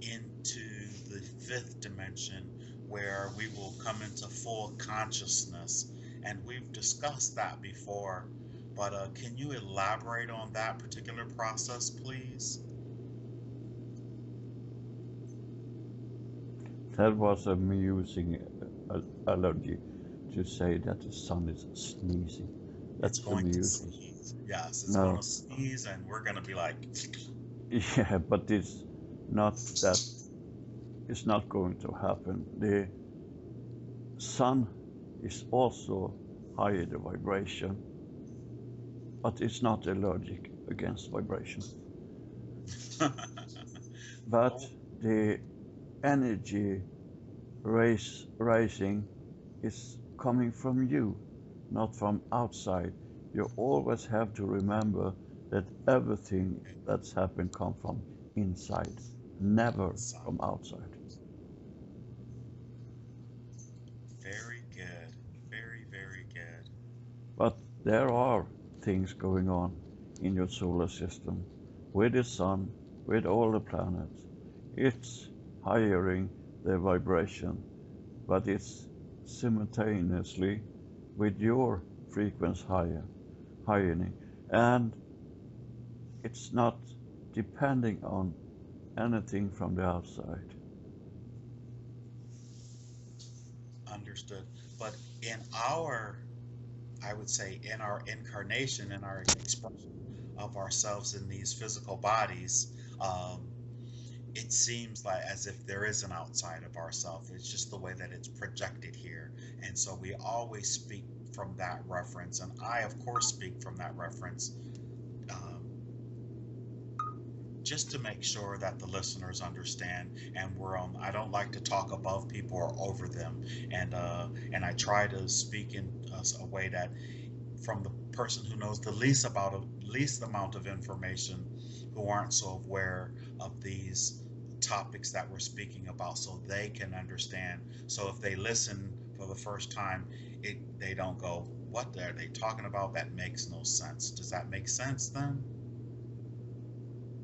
into the fifth dimension, where we will come into full consciousness. And we've discussed that before, but can you elaborate on that particular process, please? That was amusing allergy to say that the sun is sneezing. It's That's going to amusing. sneeze. Yes, it's going No, to sneeze, and we're going to be like, yeah, but it's not that. It's not going to happen. The sun is also higher the vibration, but it's not allergic against vibration. But oh, the energy rising is coming from you, not from outside. You always have to remember that everything that's happened comes from inside, never inside. from outside. Very good. Very, very good. But there are things going on in your solar system with the sun, with all the planets. It's highering the vibration, but it's simultaneously with your frequency higher, and it's not depending on anything from the outside. Understood. But in our, I would say, in our incarnation, in our expression of ourselves in these physical bodies, um, it seems like as if there is an outside of ourself. It's just the way that it's projected here. And so we always speak from that reference. And I, of course, speak from that reference, um, just to make sure that the listeners understand. And we're on, I don't like to talk above people or over them. And I try to speak in a way that from the person who knows the least amount of information, who aren't so aware of these topics that we're speaking about, so they can understand. So if they listen for the first time, they don't go, what are they talking about? That makes no sense. Does that make sense then?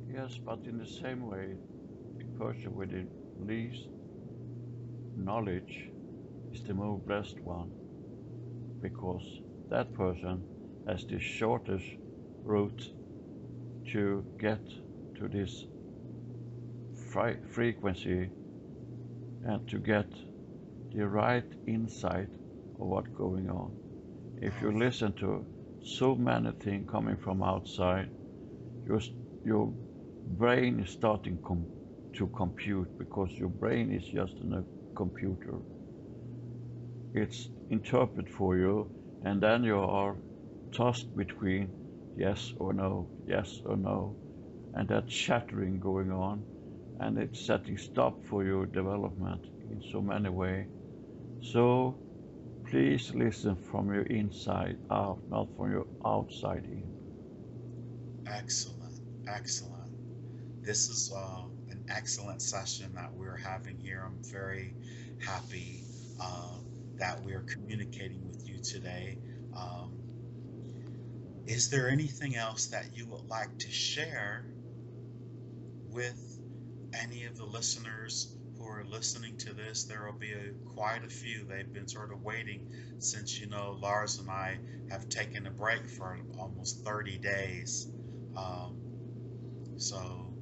Yes, but in the same way, the person with the least knowledge is the more blessed one, because that person has the shortest route to get to this frequency and to get the right insight of what's going on. If you Oh, listen to so many things coming from outside, your, your brain is starting to compute, because your brain is just in a computer. It's interpret for you, and then you are tossed between yes or no, and that chattering going on, and it's setting stop for your development in so many ways. So please listen from your inside out, not from your outside in. excellent, excellent. This is an excellent session that we're having here. I'm very happy uh, that we're communicating with you today. Um, is there anything else that you would like to share with any of the listeners who are listening to this? There will be quite a few. They've been sort of waiting since, Lars and I have taken a break for almost 30 days. Um, so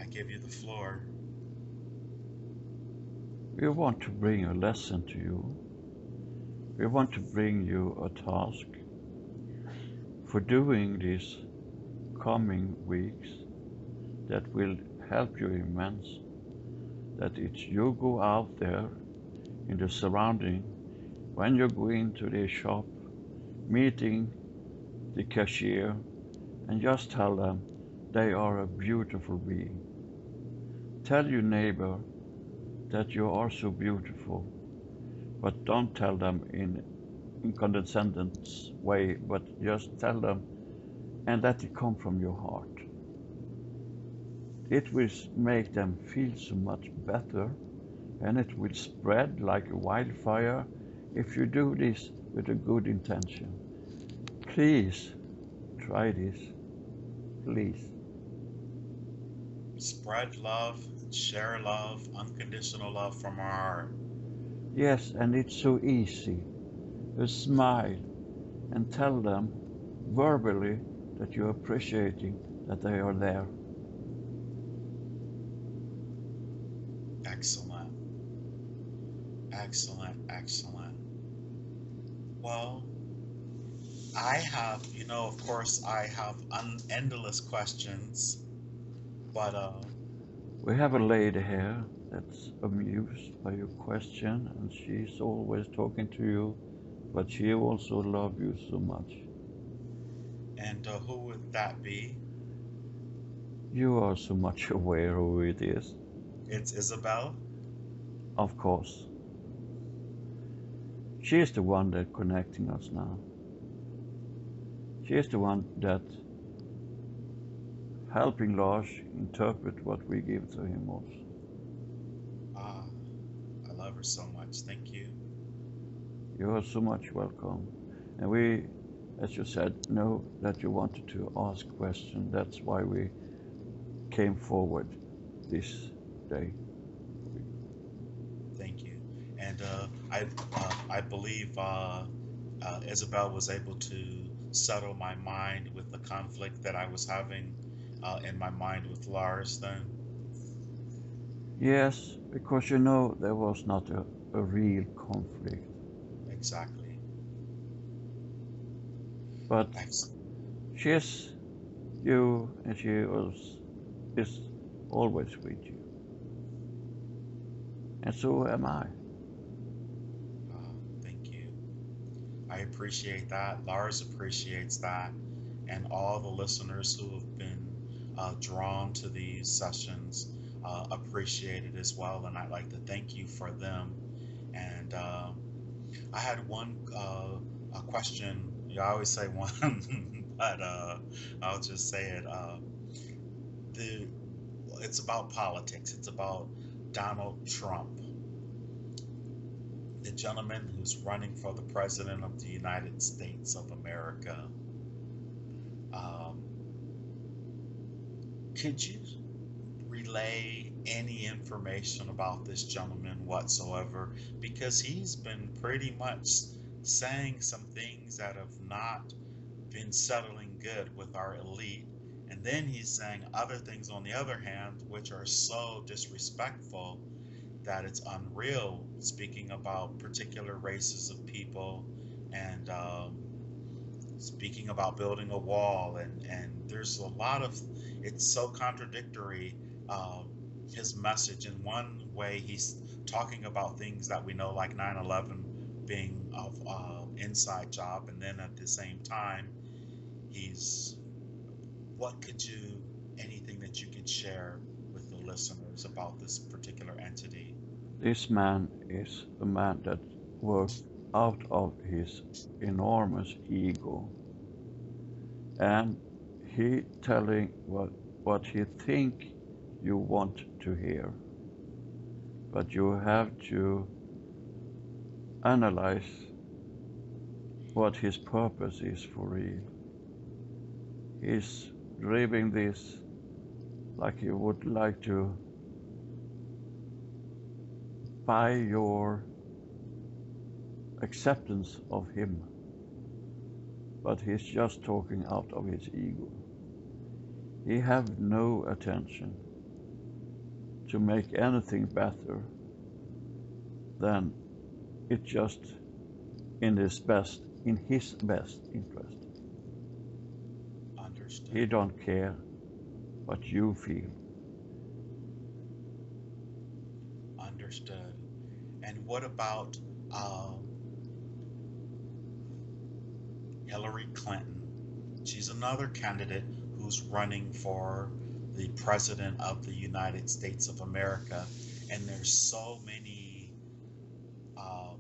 I give you the floor. We want to bring a lesson to you. We want to bring you a task for doing these coming weeks that will help you immense. That it's you go out there in the surrounding, when you go into the shop, meeting the cashier, and just tell them they are a beautiful being. Tell your neighbor that you are so beautiful, but don't tell them in incondescending way, but just tell them, and let it come from your heart. It will make them feel so much better, and it will spread like a wildfire if you do this with a good intention. Please try this, please. Spread love, share love, unconditional love from our heart. Yes, and it's so easy. A smile and tell them verbally that you're appreciating that they are there. Excellent. Excellent. Excellent. Well, I have, of course, I have endless questions, but We have a lady here that's amused by your question, and she's always talking to you, but she also loves you so much. and who would that be? You are so much aware who it is. It's Isabel. Of course. She is the one that's connecting us now. She is the one that helping Lars interpret what we give to him also. Ah, I love her so much. Thank you. You are so much welcome. And we, as you said, know that you wanted to ask questions. That's why we came forward this day. Thank you. And I believe Isabel was able to settle my mind with the conflict that I was having in my mind with Lars then. Yes, because there was not a real conflict. Exactly. But Excellent. she's you, and she is always with you. And so am I. Thank you. I appreciate that. Lars appreciates that. And all the listeners who have been drawn to these sessions appreciate it as well. And I'd like to thank you for them. And I had one a question. You always say one, but I'll just say it. The It's about politics. It's about Donald Trump, the gentleman who's running for the president of the United States of America. Um, could you relay any information about this gentleman whatsoever? Because he's been pretty much saying some things that have not been settling good with our elite. And then he's saying other things on the other hand, which are so disrespectful that it's unreal, speaking about particular races of people and speaking about building a wall. And there's a lot of, it's so contradictory. Um, his message, in one way, he's talking about things that we know, like 9/11 being of inside job. And then at the same time, he's, what could you, anything that you could share with the listeners about this particular entity? This man is a man that worked out of his enormous ego, and he telling what he think you want to hear, but you have to analyze what his purpose is for real. He's driving this like he would like to buy your acceptance of him, but he's just talking out of his ego. He have no attention to make anything better than it just in his best interest. Understood. He don't care what you feel. Understood. And what about Hillary Clinton? She's another candidate who's running for the president of the United States of America. And there's so many, uh,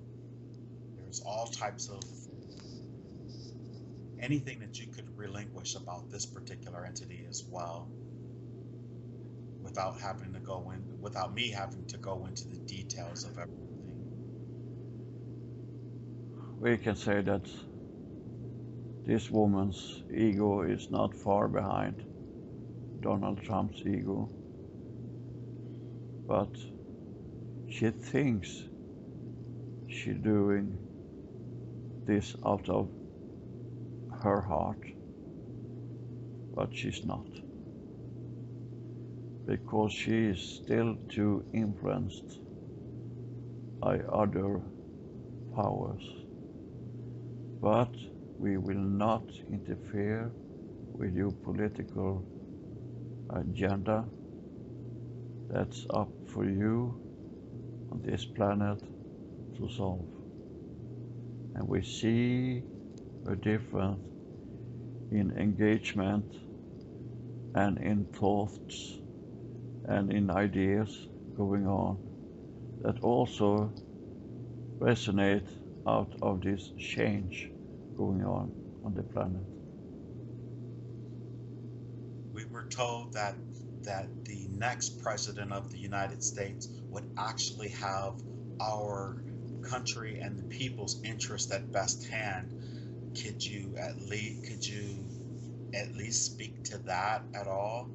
there's all types of anything that you could relinquish about this particular entity as well, without having to go in, without me having to go into the details of everything. We can say that this woman's ego is not far behind Donald Trump's ego. but she thinks she's doing this out of her heart, but she's not, because she is still too influenced by other powers. But we will not interfere with your political agenda. That's up for you on this planet to solve. And we see a difference in engagement and in thoughts and in ideas going on that also resonate out of this change going on the planet. We were told that the next president of the United States would actually have our country and the people's interest at best hand. Could you at least speak to that at all?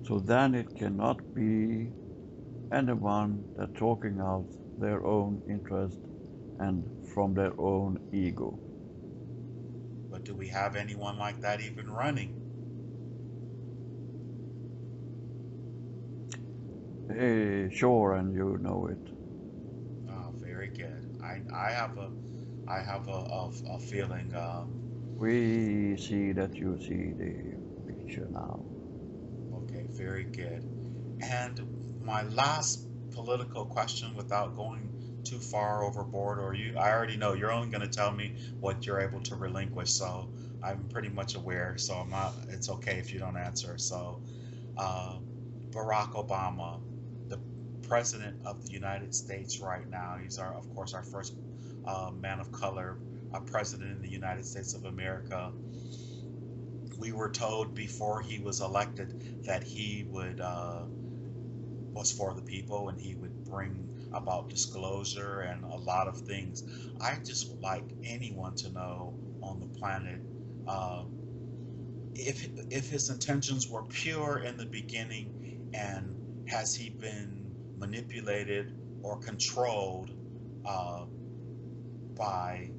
So then it cannot be anyone that talking out their own interest and from their own ego. But do we have anyone like that even running? Sure, and you know it. Oh, very good. I have a feeling. We see that you see the picture now. Okay, very good. And my last political question, without going too far overboard, I already know you're only going to tell me what you're able to relinquish. So I'm pretty much aware. So I'm not. It's okay if you don't answer. So, uh, Barack Obama, the president of the United States right now. He's of course, our first man of color, president in the United States of America. We were told before he was elected that he was for the people and he would bring about disclosure and a lot of things. I just would like anyone to know on the planet, uh, if his intentions were pure in the beginning, and has he been manipulated or controlled uh, by,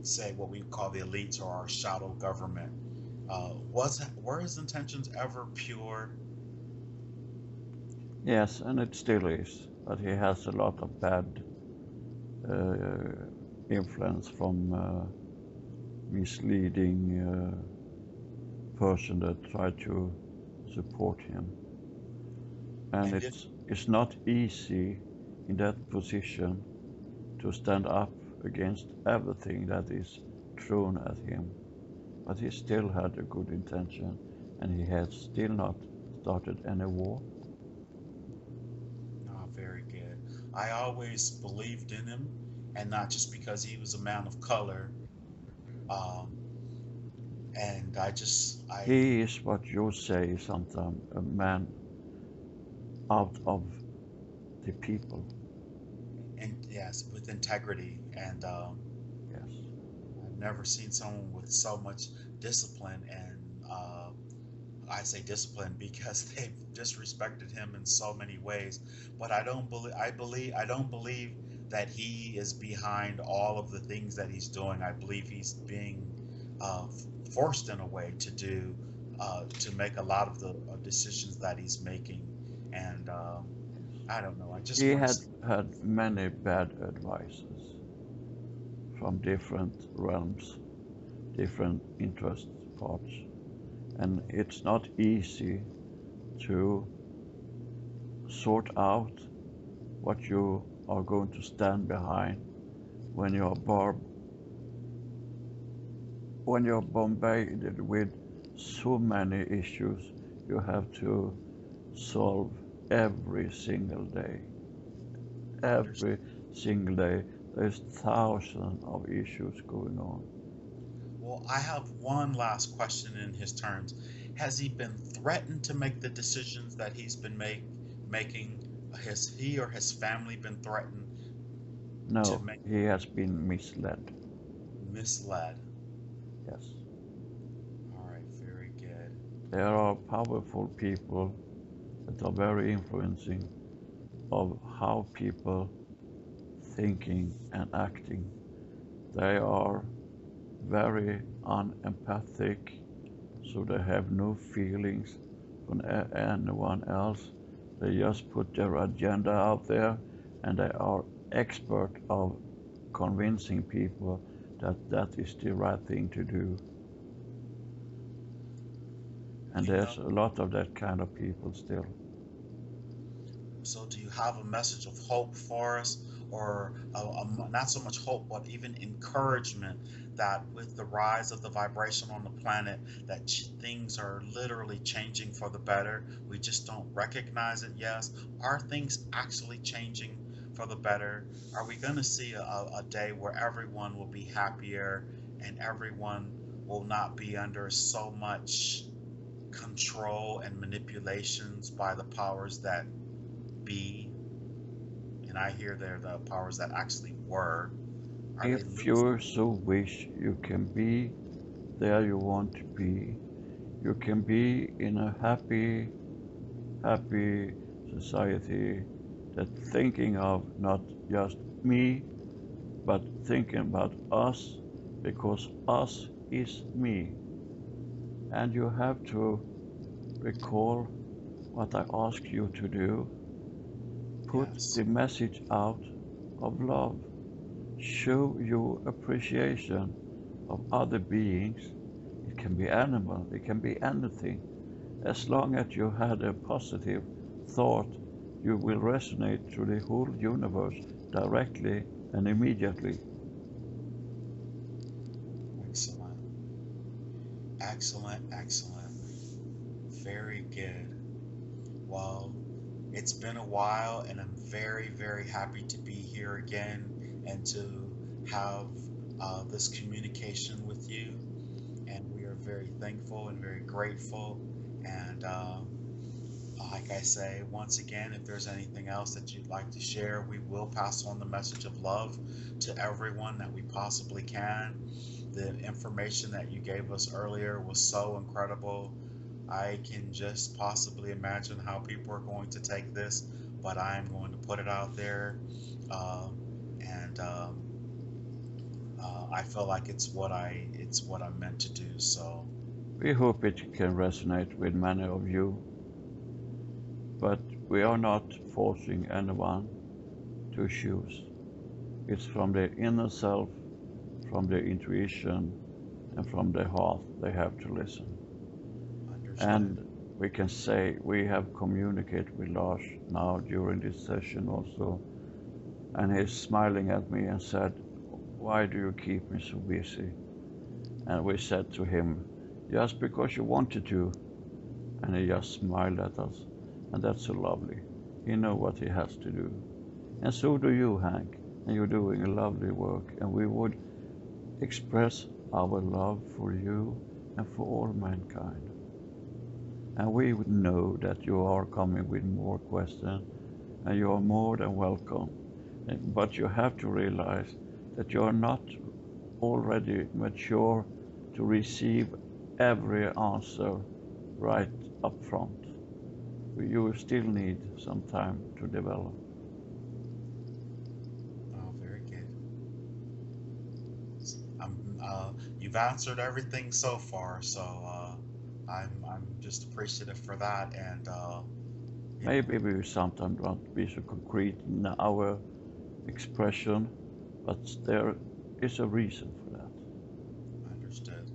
say, what we call the elites or our shadow government. Were his intentions ever pure? Yes, and it still is, but he has a lot of bad influence from misleading person that try to support him. And it's not easy in that position to stand up against everything that is thrown at him. But he still had a good intention, and he has still not started any war. Oh, very good. I always believed in him, and not just because he was a man of color. Um, and He is what you say sometimes, a man out of the people. and yes, with integrity. And Yes. I've never seen someone with so much discipline. And I say discipline because they've disrespected him in so many ways. But I don't believe that he is behind all of the things that he's doing. I believe he's being uh, forced in a way to make a lot of the decisions that he's making. And I don't know. I just He want had to. had many bad advices from different realms, different interest parts, and it's not easy to sort out what you are going to stand behind when you're bombarded with so many issues you have to solve every single day. Every single day, there's thousands of issues going on. Well, I have one last question in his terms. Has he been threatened to make the decisions that he's been making? Has he or his family been threatened to No, make he has been misled. misled? Yes. All right, very good. There are powerful people that are very influencing of how people thinking and acting. They are very unempathic, so they have no feelings for anyone else. They just put their agenda out there, and they are expert of convincing people that that is the right thing to do. And You know, there's a lot of that kind of people still. so do you have a message of hope for us, or not so much hope, but even encouragement that with the rise of the vibration on the planet, that things are literally changing for the better? We just don't recognize it. Yes, are things actually changing for the better? Are we going to see a day where everyone will be happier and everyone will not be under so much control and manipulations by the powers that be? And I hear they're the powers that actually were. Are they If losing? you so wish, you can be there you want to be. You can be in a happy society that thinking of not just me, but thinking about us, because us is me. And you have to recall what I ask you to do. Put Yes. the message out of love. Show your appreciation of other beings. It can be animal, it can be anything. As long as you had a positive thought, you will resonate through the whole universe directly and immediately. Excellent. Excellent. Excellent. Very good. Well, it's been a while, and I'm very, very happy to be here again and to have this communication with you. And we are very thankful and very grateful. And like I say, once again, if there's anything else that you'd like to share, we will pass on the message of love to everyone that we possibly can. The information that you gave us earlier was so incredible. I can just possibly imagine how people are going to take this, but I am going to put it out there. And I feel like it's what I'm meant to do. So We hope it can resonate with many of you, but we are not forcing anyone to choose. It's from their inner self, from their intuition, and from their heart they have to listen. understood. And we can say we have communicated with Lars now during this session also, and he's smiling at me and said, "Why do you keep me so busy?" And we said to him, "Just because you wanted to." And he just smiled at us, and that's so lovely. He knows what he has to do. And so do you, Hank, and you're doing a lovely work, and we would express our love for you and for all mankind. And we would know that you are coming with more questions, and you are more than welcome. But you have to realize that you are not already mature to receive every answer right up front. You will still need some time to develop. Oh, very good. You've answered everything so far, so I'm just appreciative for that, and you know, Maybe we sometimes don't be so concrete in our expression, but there is a reason for that. understood.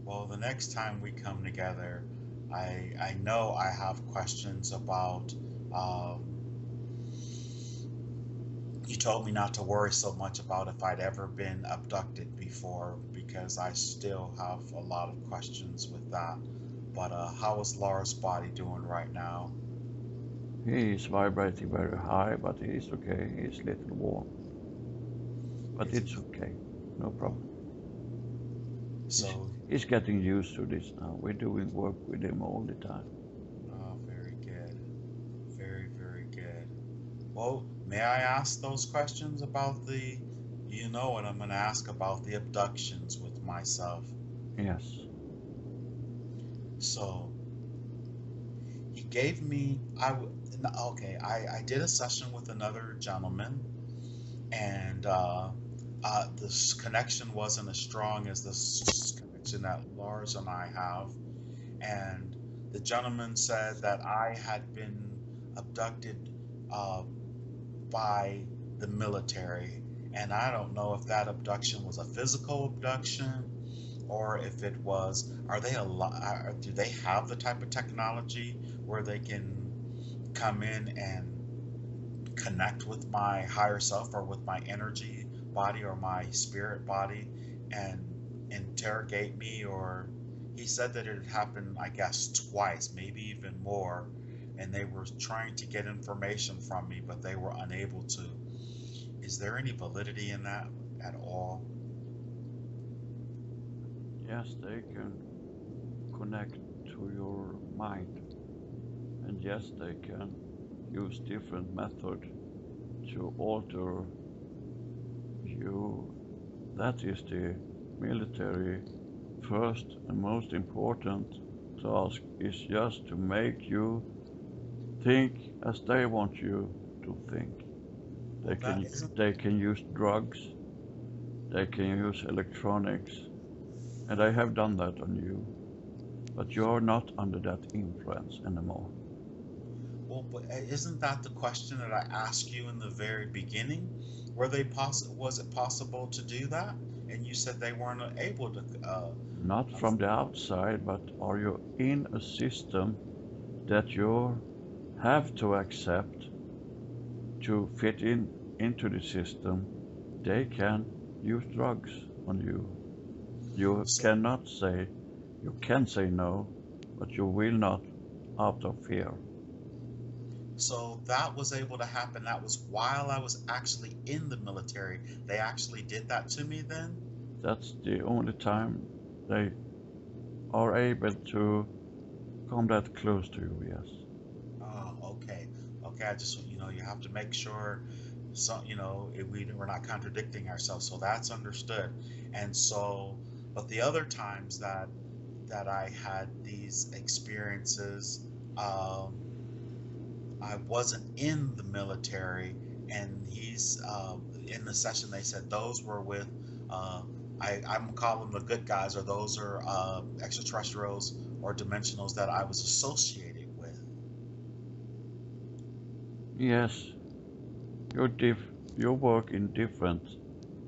Well, the next time we come together, I know I have questions about. Um, you told me not to worry so much about if I'd ever been abducted before, because I still have a lot of questions with that. But how is Lars' body doing right now? He is vibrating very high, but he is okay. He is a little warm, but Is he? it's okay. No problem. He's, So, he's getting used to this now. We're doing work with him all the time. oh, very good. Very, very good. Well, may I ask those questions about the, you know what I'm going to ask about the abductions with myself. Yes. So, He gave me, okay, I did a session with another gentleman, and this connection wasn't as strong as this connection that Lars and I have. And the gentleman said that I had been abducted uh, by the military. And I don't know if that abduction was a physical abduction or if it was, are they do they have the type of technology where they can come in and connect with my higher self or with my energy body or my spirit body and interrogate me? Or he said that it had happened, I guess, twice, maybe even more, and they were trying to get information from me, but they were unable to. Is there any validity in that at all? Yes, they can connect to your mind, and yes, they can use different methods to alter you. That is the military first and most important task, is just to make you think as they want you to think. Well, that isn't. They can use drugs, they can use electronics, and they have done that on you. But you're not under that influence anymore. Well, but isn't that the question that I asked you in the very beginning? Was it possible to do that? And you said they weren't able to. Not from the outside, but are you in a system that you have to accept to fit into the system? They can use drugs on you. You So, cannot say, you can say no, but you will not out of fear. so that was able to happen. That was while I was actually in the military. They actually did that to me then? That's the only time they are able to come that close to you, yes. Oh, okay. Okay, I just, you have to make sure we're not contradicting ourselves. So that's understood. And so, but the other times that I had these experiences, um, I wasn't in the military, and in the session. They said those were with, uh, I'm gonna call them the good guys, or those are extraterrestrials or dimensionals that I was associated with. Yes, you work in different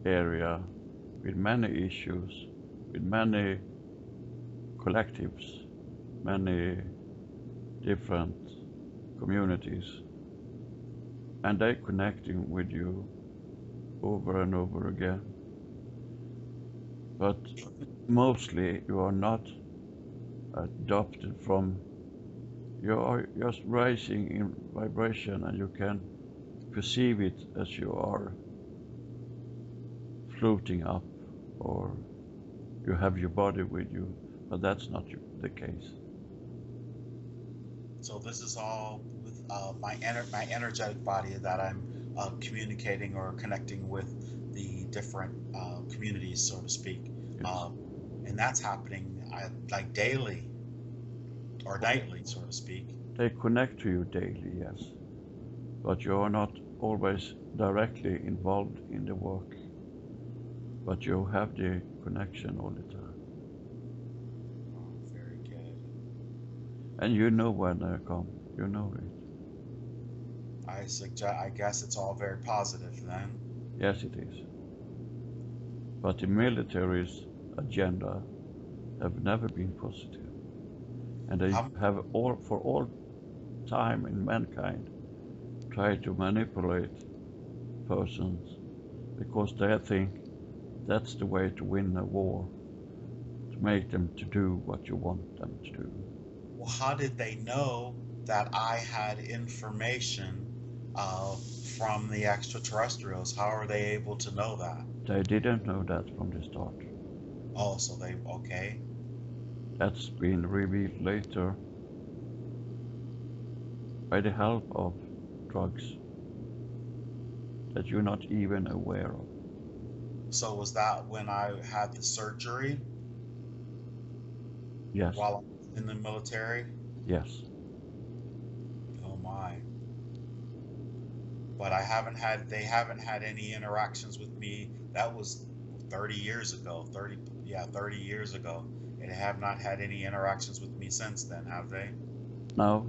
area with many issues, with many collectives, many different communities, and they connecting with you over and over again. But mostly you are not adopted from, you are just rising in vibration, and you can perceive it as you are floating up, or you have your body with you, but that's not the case. So this is all with my energetic body that I'm communicating or connecting with the different communities, so to speak, Yes. and that's happening like daily or nightly, so to speak. They connect to you daily, yes, but you are not always directly involved in the work, but you have the connection all the time. Oh, very good. And you know when they come, you know it. I guess it's all very positive then. Yes, it is. But the military's agenda have never been positive, and they How have for all time in mankind tried to manipulate persons because they think that's the way to win a war, to make them to do what you want them to do. Well, how did they know that I had information uh, from the extraterrestrials? How are they able to know that? They didn't know that from the start. Oh, so okay. That's been revealed later by the help of drugs that you're not even aware of. So was that when I had the surgery Yes, while I was in the military? yes. my. But they haven't had any interactions with me. That was 30 years ago. 30 years ago. And they have not had any interactions with me since then, have they? No,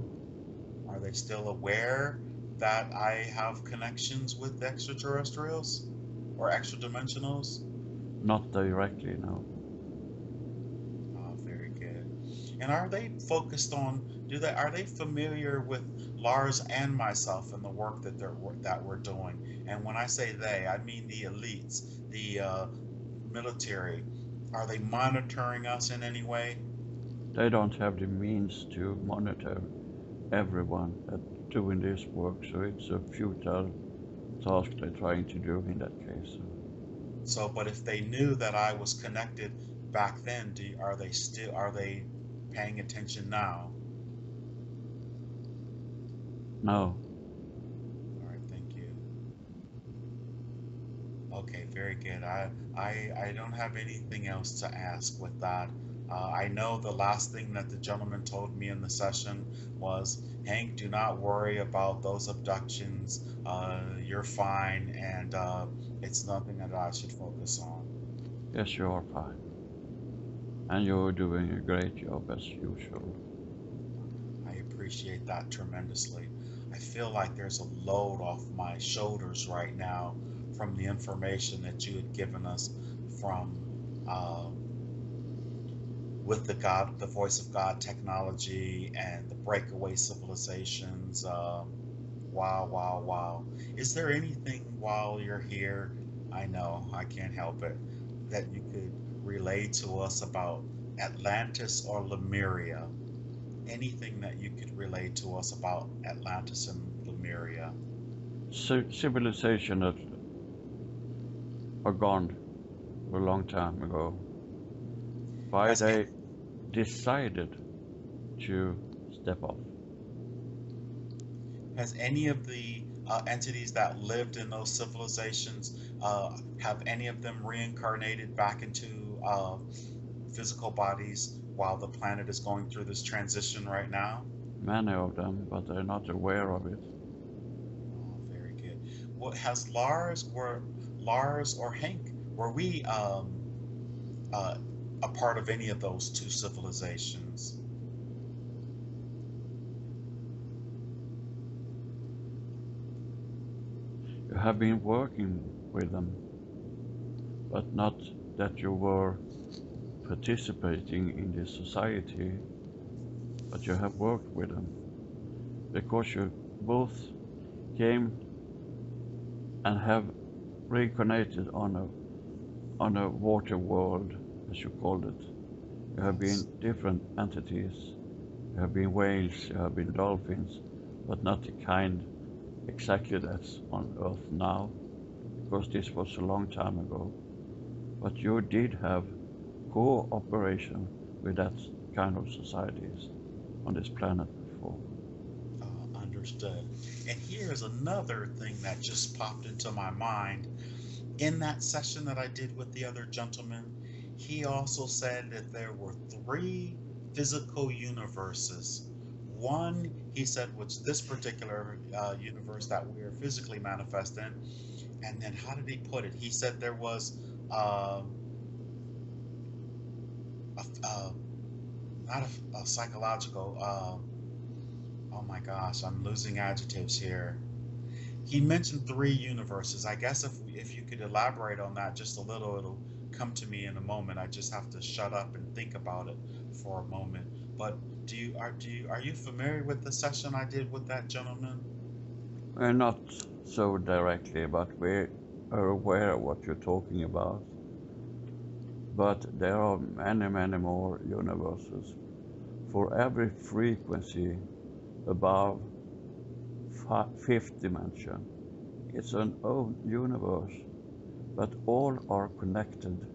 Are they still aware that I have connections with extraterrestrials or extra dimensionals? not directly, no. Oh, very good. And are they focused on, are they familiar with Lars and myself and the work that we're doing? And when I say they, I mean the elites, the military. Are they monitoring us in any way? They don't have the means to monitor everyone that's doing this work, so it's a futile task they're trying to do in that case. So, but if they knew that I was connected back then, are they paying attention now? No, All right, thank you. Okay, very good. I don't have anything else to ask with that. I know the last thing that the gentleman told me in the session was, Hank, do not worry about those abductions. You're fine, and it's nothing that I should focus on. yes, you're fine. And you're doing a great job as usual. I appreciate that tremendously. I feel like there's a load off my shoulders right now from the information that you had given us from uh, with the voice of God technology and the breakaway civilizations. Wow, wow, wow. Is there anything while you're here? I know I can't help it, that you could relay to us about Atlantis or Lemuria? Anything that you could relay to us about Atlantis and Lemuria? Civilization that are gone a long time ago. Why Has they decided to step off. Has any of the entities that lived in those civilizations, have any of them reincarnated back into physical bodies while the planet is going through this transition right now? Many of them, but they're not aware of it. Oh, very good. What has Lars or Hank, were we uh, a part of any of those two civilizations? You have been working with them, but not that you were participating in this society, but you have worked with them because you both came and have reincarnated on a water world, as you called it. You have been Yes. different entities. You have been whales, you have been dolphins, but not the kind exactly that's on Earth now, because this was a long time ago. But you did have cooperation with that kind of societies on this planet before. Understood. And here's another thing that just popped into my mind. In that session that I did with the other gentleman, he also said that there were three physical universes. One, he said, was this particular universe that we are physically manifest in. And then, how did he put it? He said there was a not a psychological. Oh my gosh, I'm losing adjectives here. He mentioned three universes. I guess if you could elaborate on that just a little, it'll come to me in a moment. I just have to shut up and think about it for a moment. But are you familiar with the session I did with that gentleman? We're not so directly, but we are aware of what you're talking about. But there are many, many more universes. For every frequency above fifth dimension, it's an own universe, but all are connected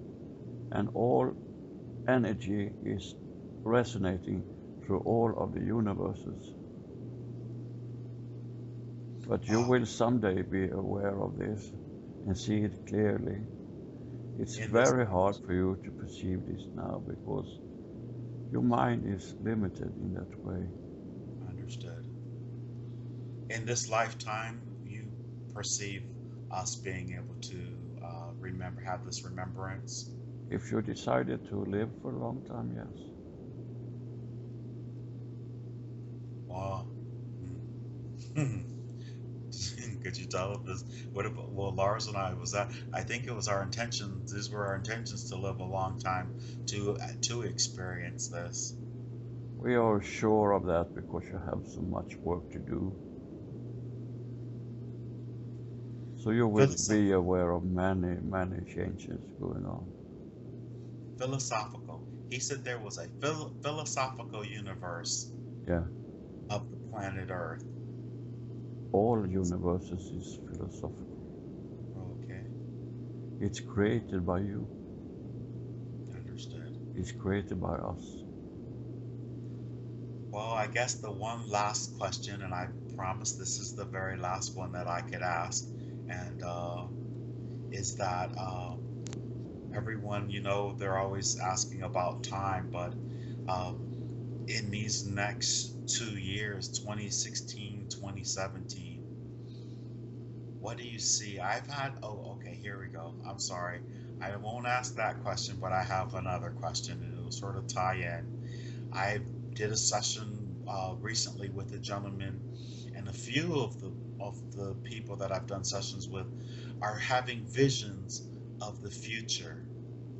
and all energy is resonating through all of the universes. But you Uh, will someday be aware of this and see it clearly. It's in this very hard for you to perceive this now because your mind is limited in that way. understood. in this lifetime, you perceive us being able to have this remembrance? If you decided to live for a long time, yes. Well, could you tell if this? What if? Well, Lars and I was that. I think it was our intentions. These were our intentions to live a long time, to experience this. We are sure of that because you have so much work to do. So you will Philosoph- be aware of many, many changes going on. Philosophical. He said there was a philosophical universe Yeah, of the planet Earth. all universes is philosophical. Okay, It's created by you. understood. It's created by us. Well, I guess the one last question, and I promise this is the very last one that I could ask, and is that everyone, they're always asking about time, but um, in these next 2 years, 2016, 2017, what do you see? Okay, here we go. I'm sorry. I won't ask that question, but I have another question, and it'll sort of tie in. I did a session recently with a gentleman, and a few of the people that I've done sessions with are having visions of the future,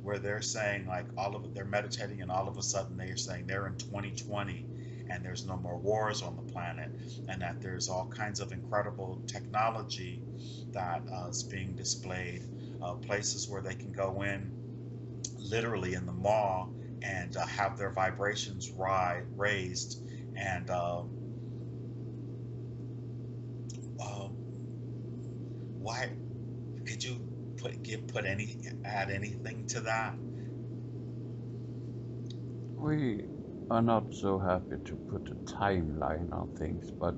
where they're saying like they're meditating, and all of a sudden they're saying they're in 2020, and there's no more wars on the planet, and that there's all kinds of incredible technology that is being displayed, places where they can go in literally in the mall and have their vibrations raised, and uh, why could you add anything to that? We are not so happy to put a timeline on things, but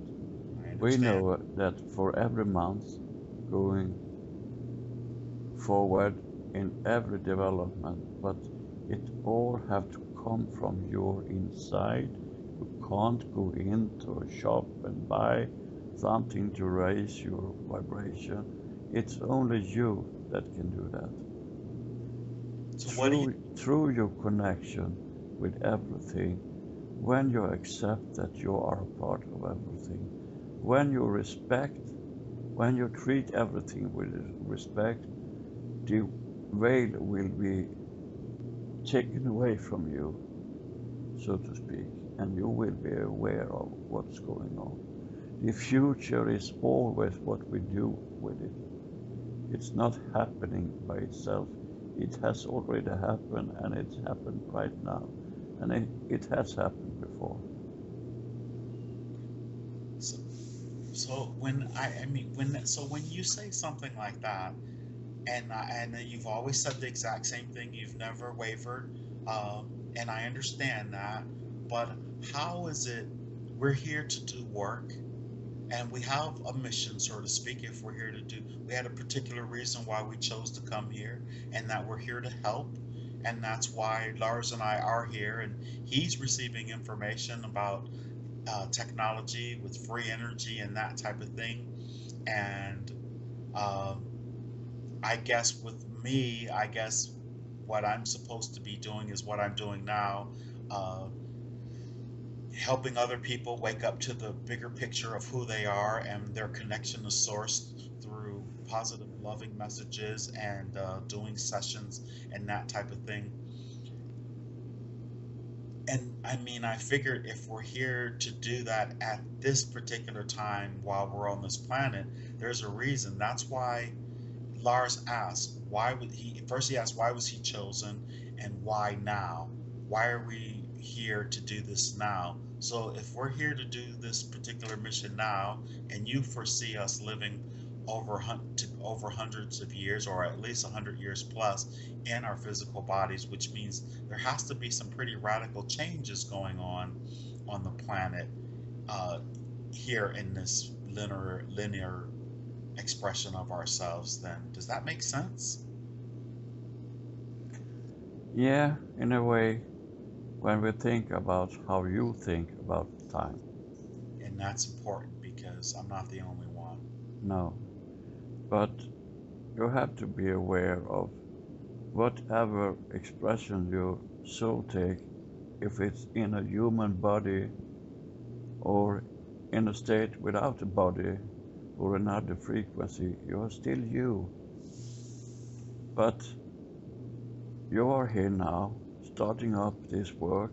I we understand. know that for every month going forward in every development, but it all have to come from your inside. You can't go into a shop and buy something to raise your vibration. It's only you that can do that. So what do you Through your connection with everything, when you accept that you are a part of everything, when you respect, when you treat everything with respect, the veil will be taken away from you, so to speak, and you will be aware of what's going on. The future is always what we do with it. It's not happening by itself. It has already happened, and it's happened right now, and it has happened before. so, so when I mean when you say something like that, and then you've always said the exact same thing, you've never wavered, and I understand that, but how is it we're here to do work, and we have a mission, so to speak? If we're here to do, we had a particular reason why we chose to come here, and that we're here to help, and that's why Lars and I are here, and he's receiving information about technology with free energy and that type of thing. And um, I guess with me, I guess what I'm supposed to be doing is what I'm doing now, uh, helping other people wake up to the bigger picture of who they are and their connection to source through positive, loving messages, and doing sessions and that type of thing. And I mean, I figured if we're here to do that at this particular time while we're on this planet, there's a reason. That's why Lars asked, he asked, why was he chosen, and why now? Why are we here to do this now? So if we're here to do this particular mission now, and you foresee us living over hundreds of years, or at least 100 years plus, in our physical bodies, which means there has to be some pretty radical changes going on the planet, uh, here in this linear expression of ourselves. Then does that make sense? Yeah, in a way, when we think about how you think about time. And that's important because I'm not the only one. No. But you have to be aware of whatever expression your soul take, if it's in a human body or in a state without a body or another frequency, you are still you. But you are here now, starting up this work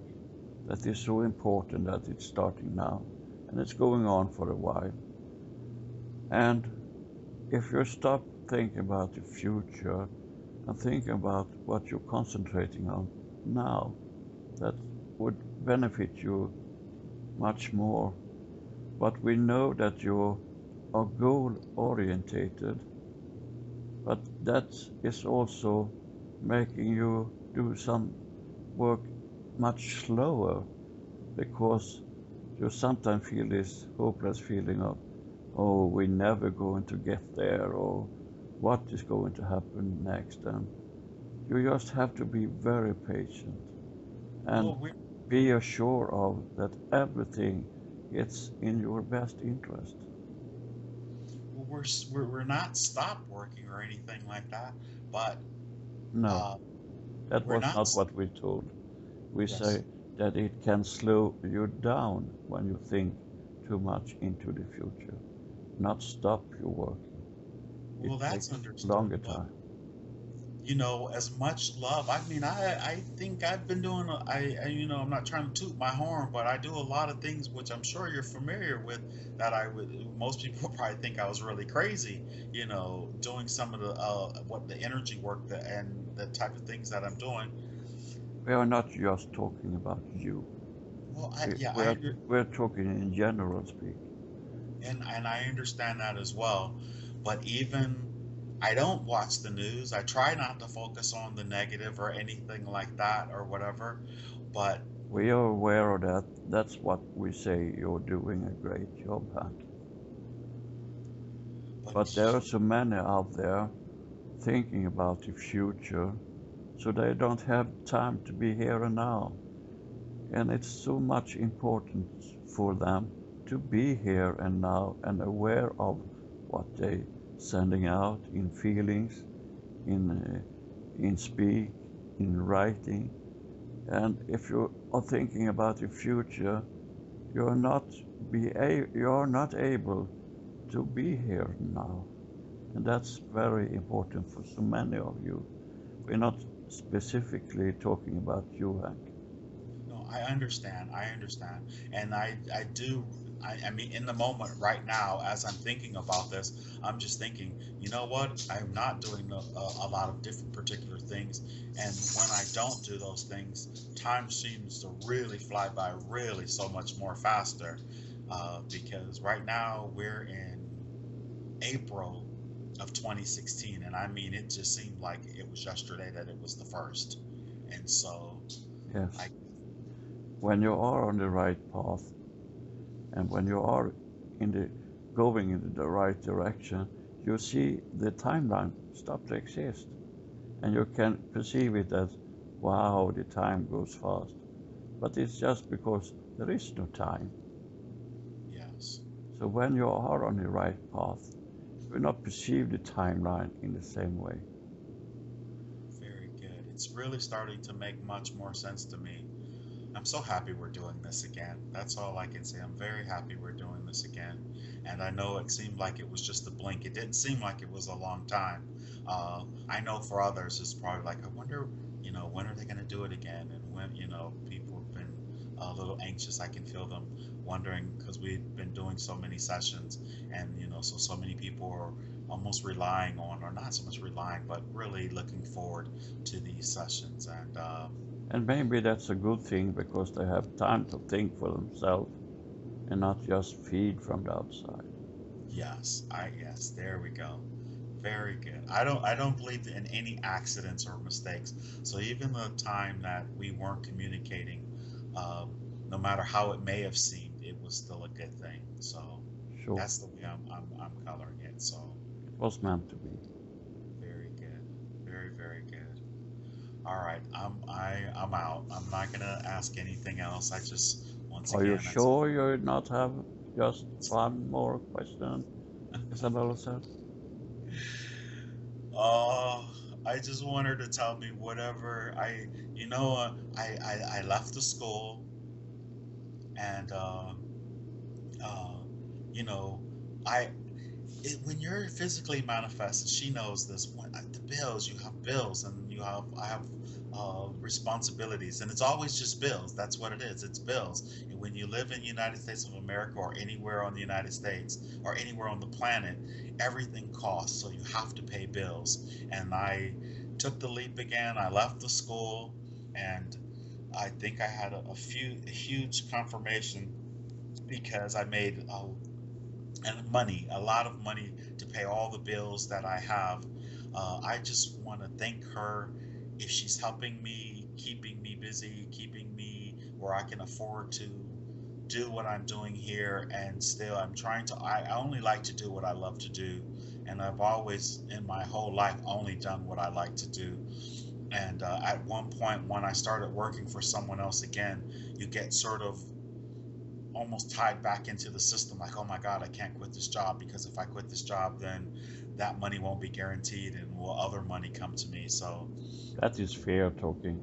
that is so important that it's starting now, and it's going on for a while. And if you stop thinking about the future and think about what you're concentrating on now, that would benefit you much more. But we know that you are goal orientated, but that is also making you do some work much slower, because you sometimes feel this hopeless feeling of, oh, we're never going to get there, or what is going to happen next. And you just have to be very patient and Well, be assured of that everything is in your best interest. we're not stopped working or anything like that, but No, uh, that we're was not. not what we told. We Yes. say that it can slow you down when you think too much into the future, not stop your work. It Well, that's takes understood, longer but time. as much love. I mean, I think I've been doing. I'm not trying to toot my horn, but I do a lot of things which I'm sure you're familiar with. That I would most people probably think I was really crazy. Doing some of the what the energy work and the type of things that I'm doing. We are not just talking about you. Well, We, yeah, we're, we're talking in general speak. and I understand that as well. But even I don't watch the news. I try not to focus on the negative or anything like that or whatever. But We are aware of that. That's what we say. You're doing a great job, Hank. but But there are so many out there thinking about the future, so they don't have time to be here and now. And it's so much important for them to be here and now and aware of what they sending out in feelings, in speak, in writing. And if you are thinking about the future, you're not you're not able to be here now. And that's very important for so many of you. We're not specifically talking about you, Hank. no, I understand. I understand. And I do. I mean, in the moment right now, as I'm thinking about this, I'm just thinking, you know what? I'm not doing a lot of different particular things. And when I don't do those things, time seems to really fly by really so much more faster. Because right now we're in April of 2016. And I mean, it just seemed like it was yesterday that it was the first. And so I, Yes. When you are on the right path and when you are in the going in the right direction, you see the timeline stop to exist, and you can perceive it as, wow, the time goes fast. But it's just because there is no time. yes. So when you are on the right path, you will not perceive the timeline in the same way. Very good. It's really starting to make much more sense to me. I'm so happy we're doing this again. That's all I can say. I'm very happy we're doing this again. And I know it seemed like it was just a blink. It didn't seem like it was a long time. I know for others, it's probably like, I wonder, when are they going to do it again? And when, people have been a little anxious. I can feel them wondering because we've been doing so many sessions and, so many people are almost relying on, or not so much relying, but really looking forward to these sessions. And maybe that's a good thing because they have time to think for themselves and not just feed from the outside. Yes, there we go. Very good. I don't believe in any accidents or mistakes. So even the time that we weren't communicating, um, no matter how it may have seemed, it was still a good thing. So Sure, that's the way I'm coloring it. So it was meant to be. very good. Very good. All right. I'm out. I'm not gonna ask anything else. I just once Are you again, sure you not have Just one more question, Isabella said. Oh, I just want her to tell me whatever I left the school and uh, you know, I when you're physically manifested, she knows this. When the bills, you have bills, and I have responsibilities, and it's always just bills. That's what it is. It's bills. And when you live in the United States of America or anywhere on the United States or anywhere on the planet, everything costs. So you have to pay bills. And I took the leap again. I left the school, and I think I had a huge confirmation because I made a lot of money to pay all the bills that I have. I just want to thank her if she's helping me, keeping me busy, keeping me where I can afford to do what I'm doing here. And still, I only like to do what I love to do. And I've always, in my whole life, only done what I like to do. And at one point, when I started working for someone else again, you get sort of almost tied back into the system like, oh my God, I can't quit this job because if I quit this job, then that money won't be guaranteed and will other money come to me. So That is fear talking.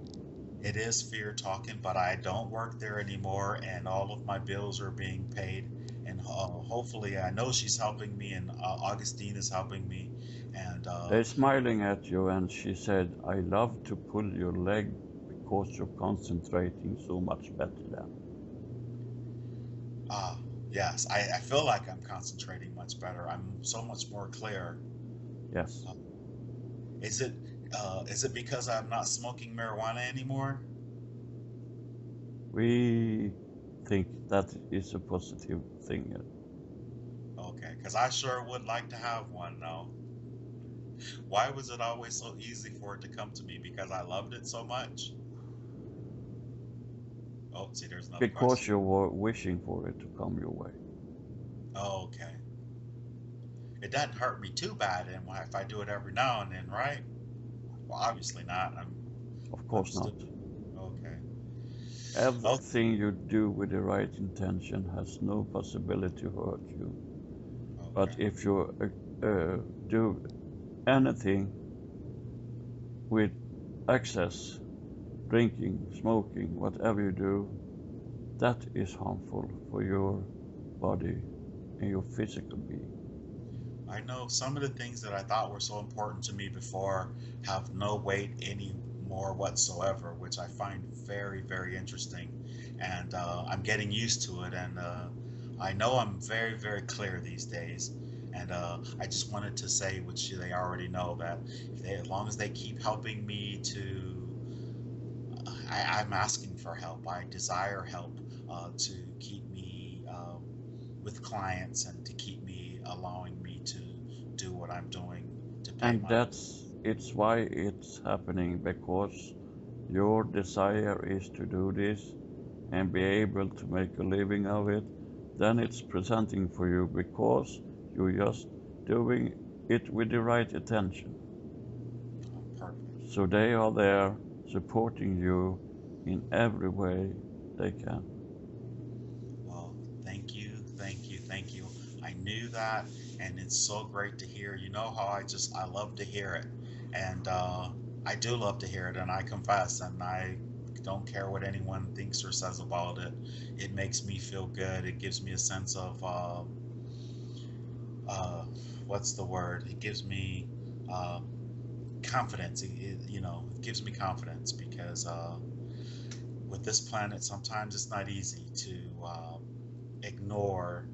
it is fear talking, but I don't work there anymore and all of my bills are being paid. And hopefully, I know she's helping me and Augustine is helping me. And They're smiling at you, and she said, I love to pull your leg because you're concentrating so much better then. yes, I feel like I'm concentrating much better. I'm so much more clear. Yes. Uh, is it is it because I'm not smoking marijuana anymore? We think that is a positive thing. Okay, because I sure would like to have one now. Why was it always so easy for it to come to me? Because I loved it so much? Oh, see, there's another Because question. you were wishing for it to come your way. Oh, okay. It doesn't hurt me too bad and if I do it every now and then, right? Well, obviously not. Of I'm course not. still okay. Oh, Everything you do with the right intention has no possibility to hurt you. But okay. if you do anything with excess, drinking, smoking, whatever you do, that is harmful for your body and your physical being. I know some of the things that I thought were so important to me before have no weight anymore whatsoever, which I find very, very interesting. And I'm getting used to it. And I know I'm very, very clear these days. And I just wanted to say, which they already know, that as long as they keep helping me I'm asking for help. I desire help to keep me with clients and to keep me allowing me to do what I'm doing to pay And my. it's why it's happening, because your desire is to do this and be able to make a living of it. Then it's presenting for you because you're just doing it with the right attention. Perfect. So they are there supporting you in every way they can. Well, thank you, thank you, thank you. I knew that, and it's so great to hear. You know how I love to hear it, and I do love to hear it, and I confess, and I don't care what anyone thinks or says about it. It makes me feel good. It gives me a sense of uh, what's the word? It gives me uh, confidence. It gives me confidence because with this planet, sometimes it's not easy to ignore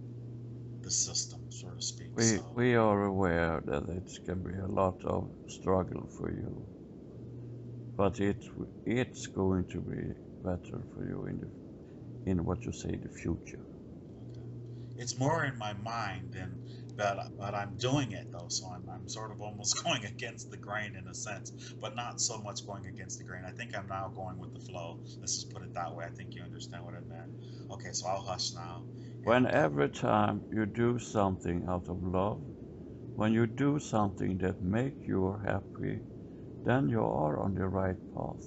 the system, so to speak. So, We are aware that it can be a lot of struggle for you, but it's going to be better for you in what you say the future. okay. It's more in my mind than, but I'm doing it though, so I'm sort of almost going against the grain in a sense, but not so much going against the grain. I think I'm now going with the flow. Let's just put it that way. I think you understand what I meant. Okay, so I'll hush now, When and every time you do something out of love, when you do something that makes you happy, then you are on the right path.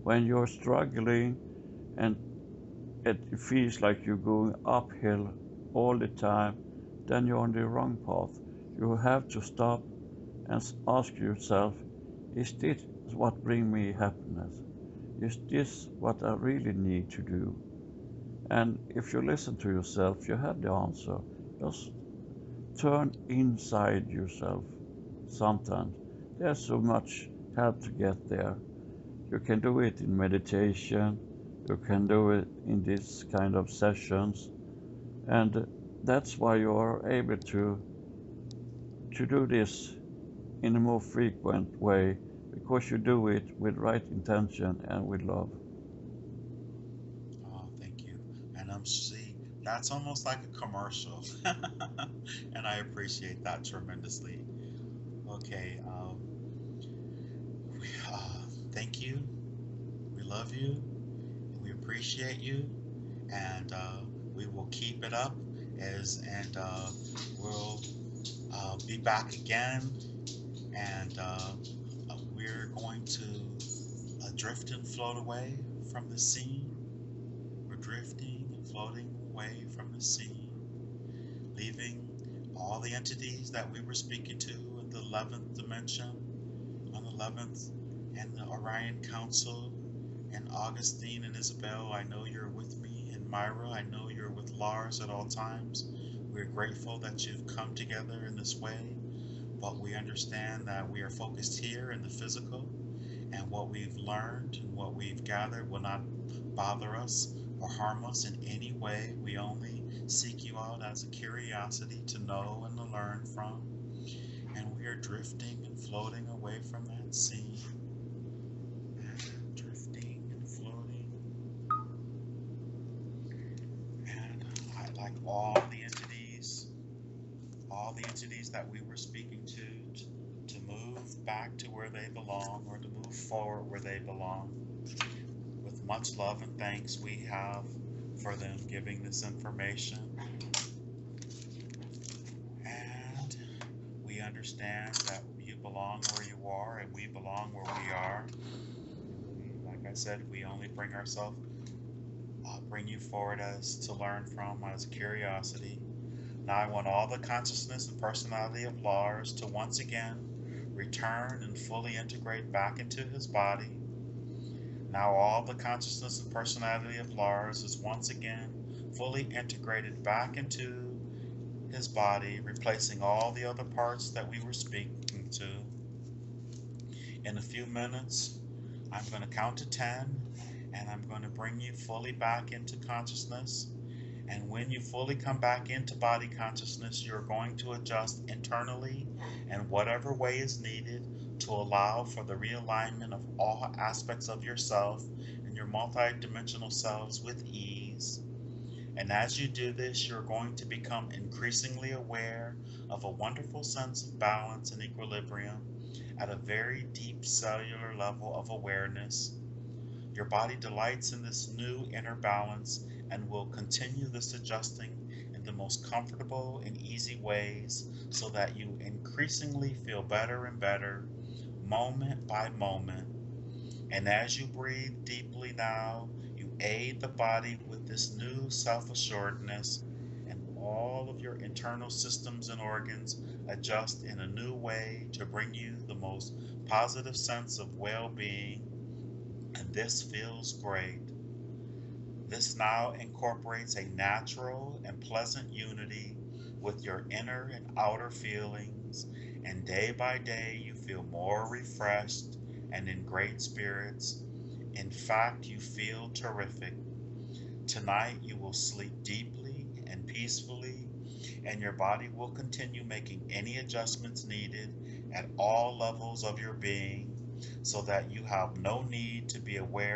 When you're struggling and it feels like you're going uphill, all the time, then you're on the wrong path. You have to stop and ask yourself, is this what brings me happiness? Is this what I really need to do? And if you listen to yourself, you have the answer. Just turn inside yourself. Sometimes there's so much help to get there. You can do it in meditation, you can do it in these kind of sessions, and that's why you are able to do this in a more frequent way, because you do it with right intention and with love. Oh, thank you. And see, that's almost like a commercial, and I appreciate that tremendously. Okay, thank you. We love you. We appreciate you, and we will keep it up and we'll be back again, and we're going to drift and float away from the scene. We're drifting and floating away from the scene, leaving all the entities that we were speaking to in the 11th dimension, on the 11th, and the Orion Council, and Augustine and Isabel. I know you're with me, and Myra, I know you're with Lars at all times. We're grateful that you've come together in this way, but we understand that we are focused here in the physical, and what we've learned and what we've gathered will not bother us or harm us in any way. We only seek you out as a curiosity to know and to learn from, and we are drifting and floating away from that scene. And drifting and floating. And I'd like all the entities that we were speaking to move back to where they belong, or to move forward where they belong. With much love and thanks we have for them giving this information. And we understand that you belong where you are and we belong where we are. Like I said, we only bring ourselves, bring you forward as to learn from, as curiosity. Now I want all the consciousness and personality of Lars to once again return and fully integrate back into his body. Now all the consciousness and personality of Lars is once again fully integrated back into his body, replacing all the other parts that we were speaking to. In a few minutes, I'm going to count to 10, and I'm going to bring you fully back into consciousness. And when you fully come back into body consciousness, you're going to adjust internally in whatever way is needed to allow for the realignment of all aspects of yourself and your multidimensional selves with ease. And as you do this, you're going to become increasingly aware of a wonderful sense of balance and equilibrium at a very deep cellular level of awareness. Your body delights in this new inner balance and will continue this adjusting in the most comfortable and easy ways so that you increasingly feel better and better, moment by moment. And as you breathe deeply now, you aid the body with this new self-assuredness, and all of your internal systems and organs adjust in a new way to bring you the most positive sense of well-being, and this feels great. This now incorporates a natural and pleasant unity with your inner and outer feelings, and day by day you feel more refreshed and in great spirits. In fact, you feel terrific. Tonight you will sleep deeply and peacefully, and your body will continue making any adjustments needed at all levels of your being so that you have no need to be aware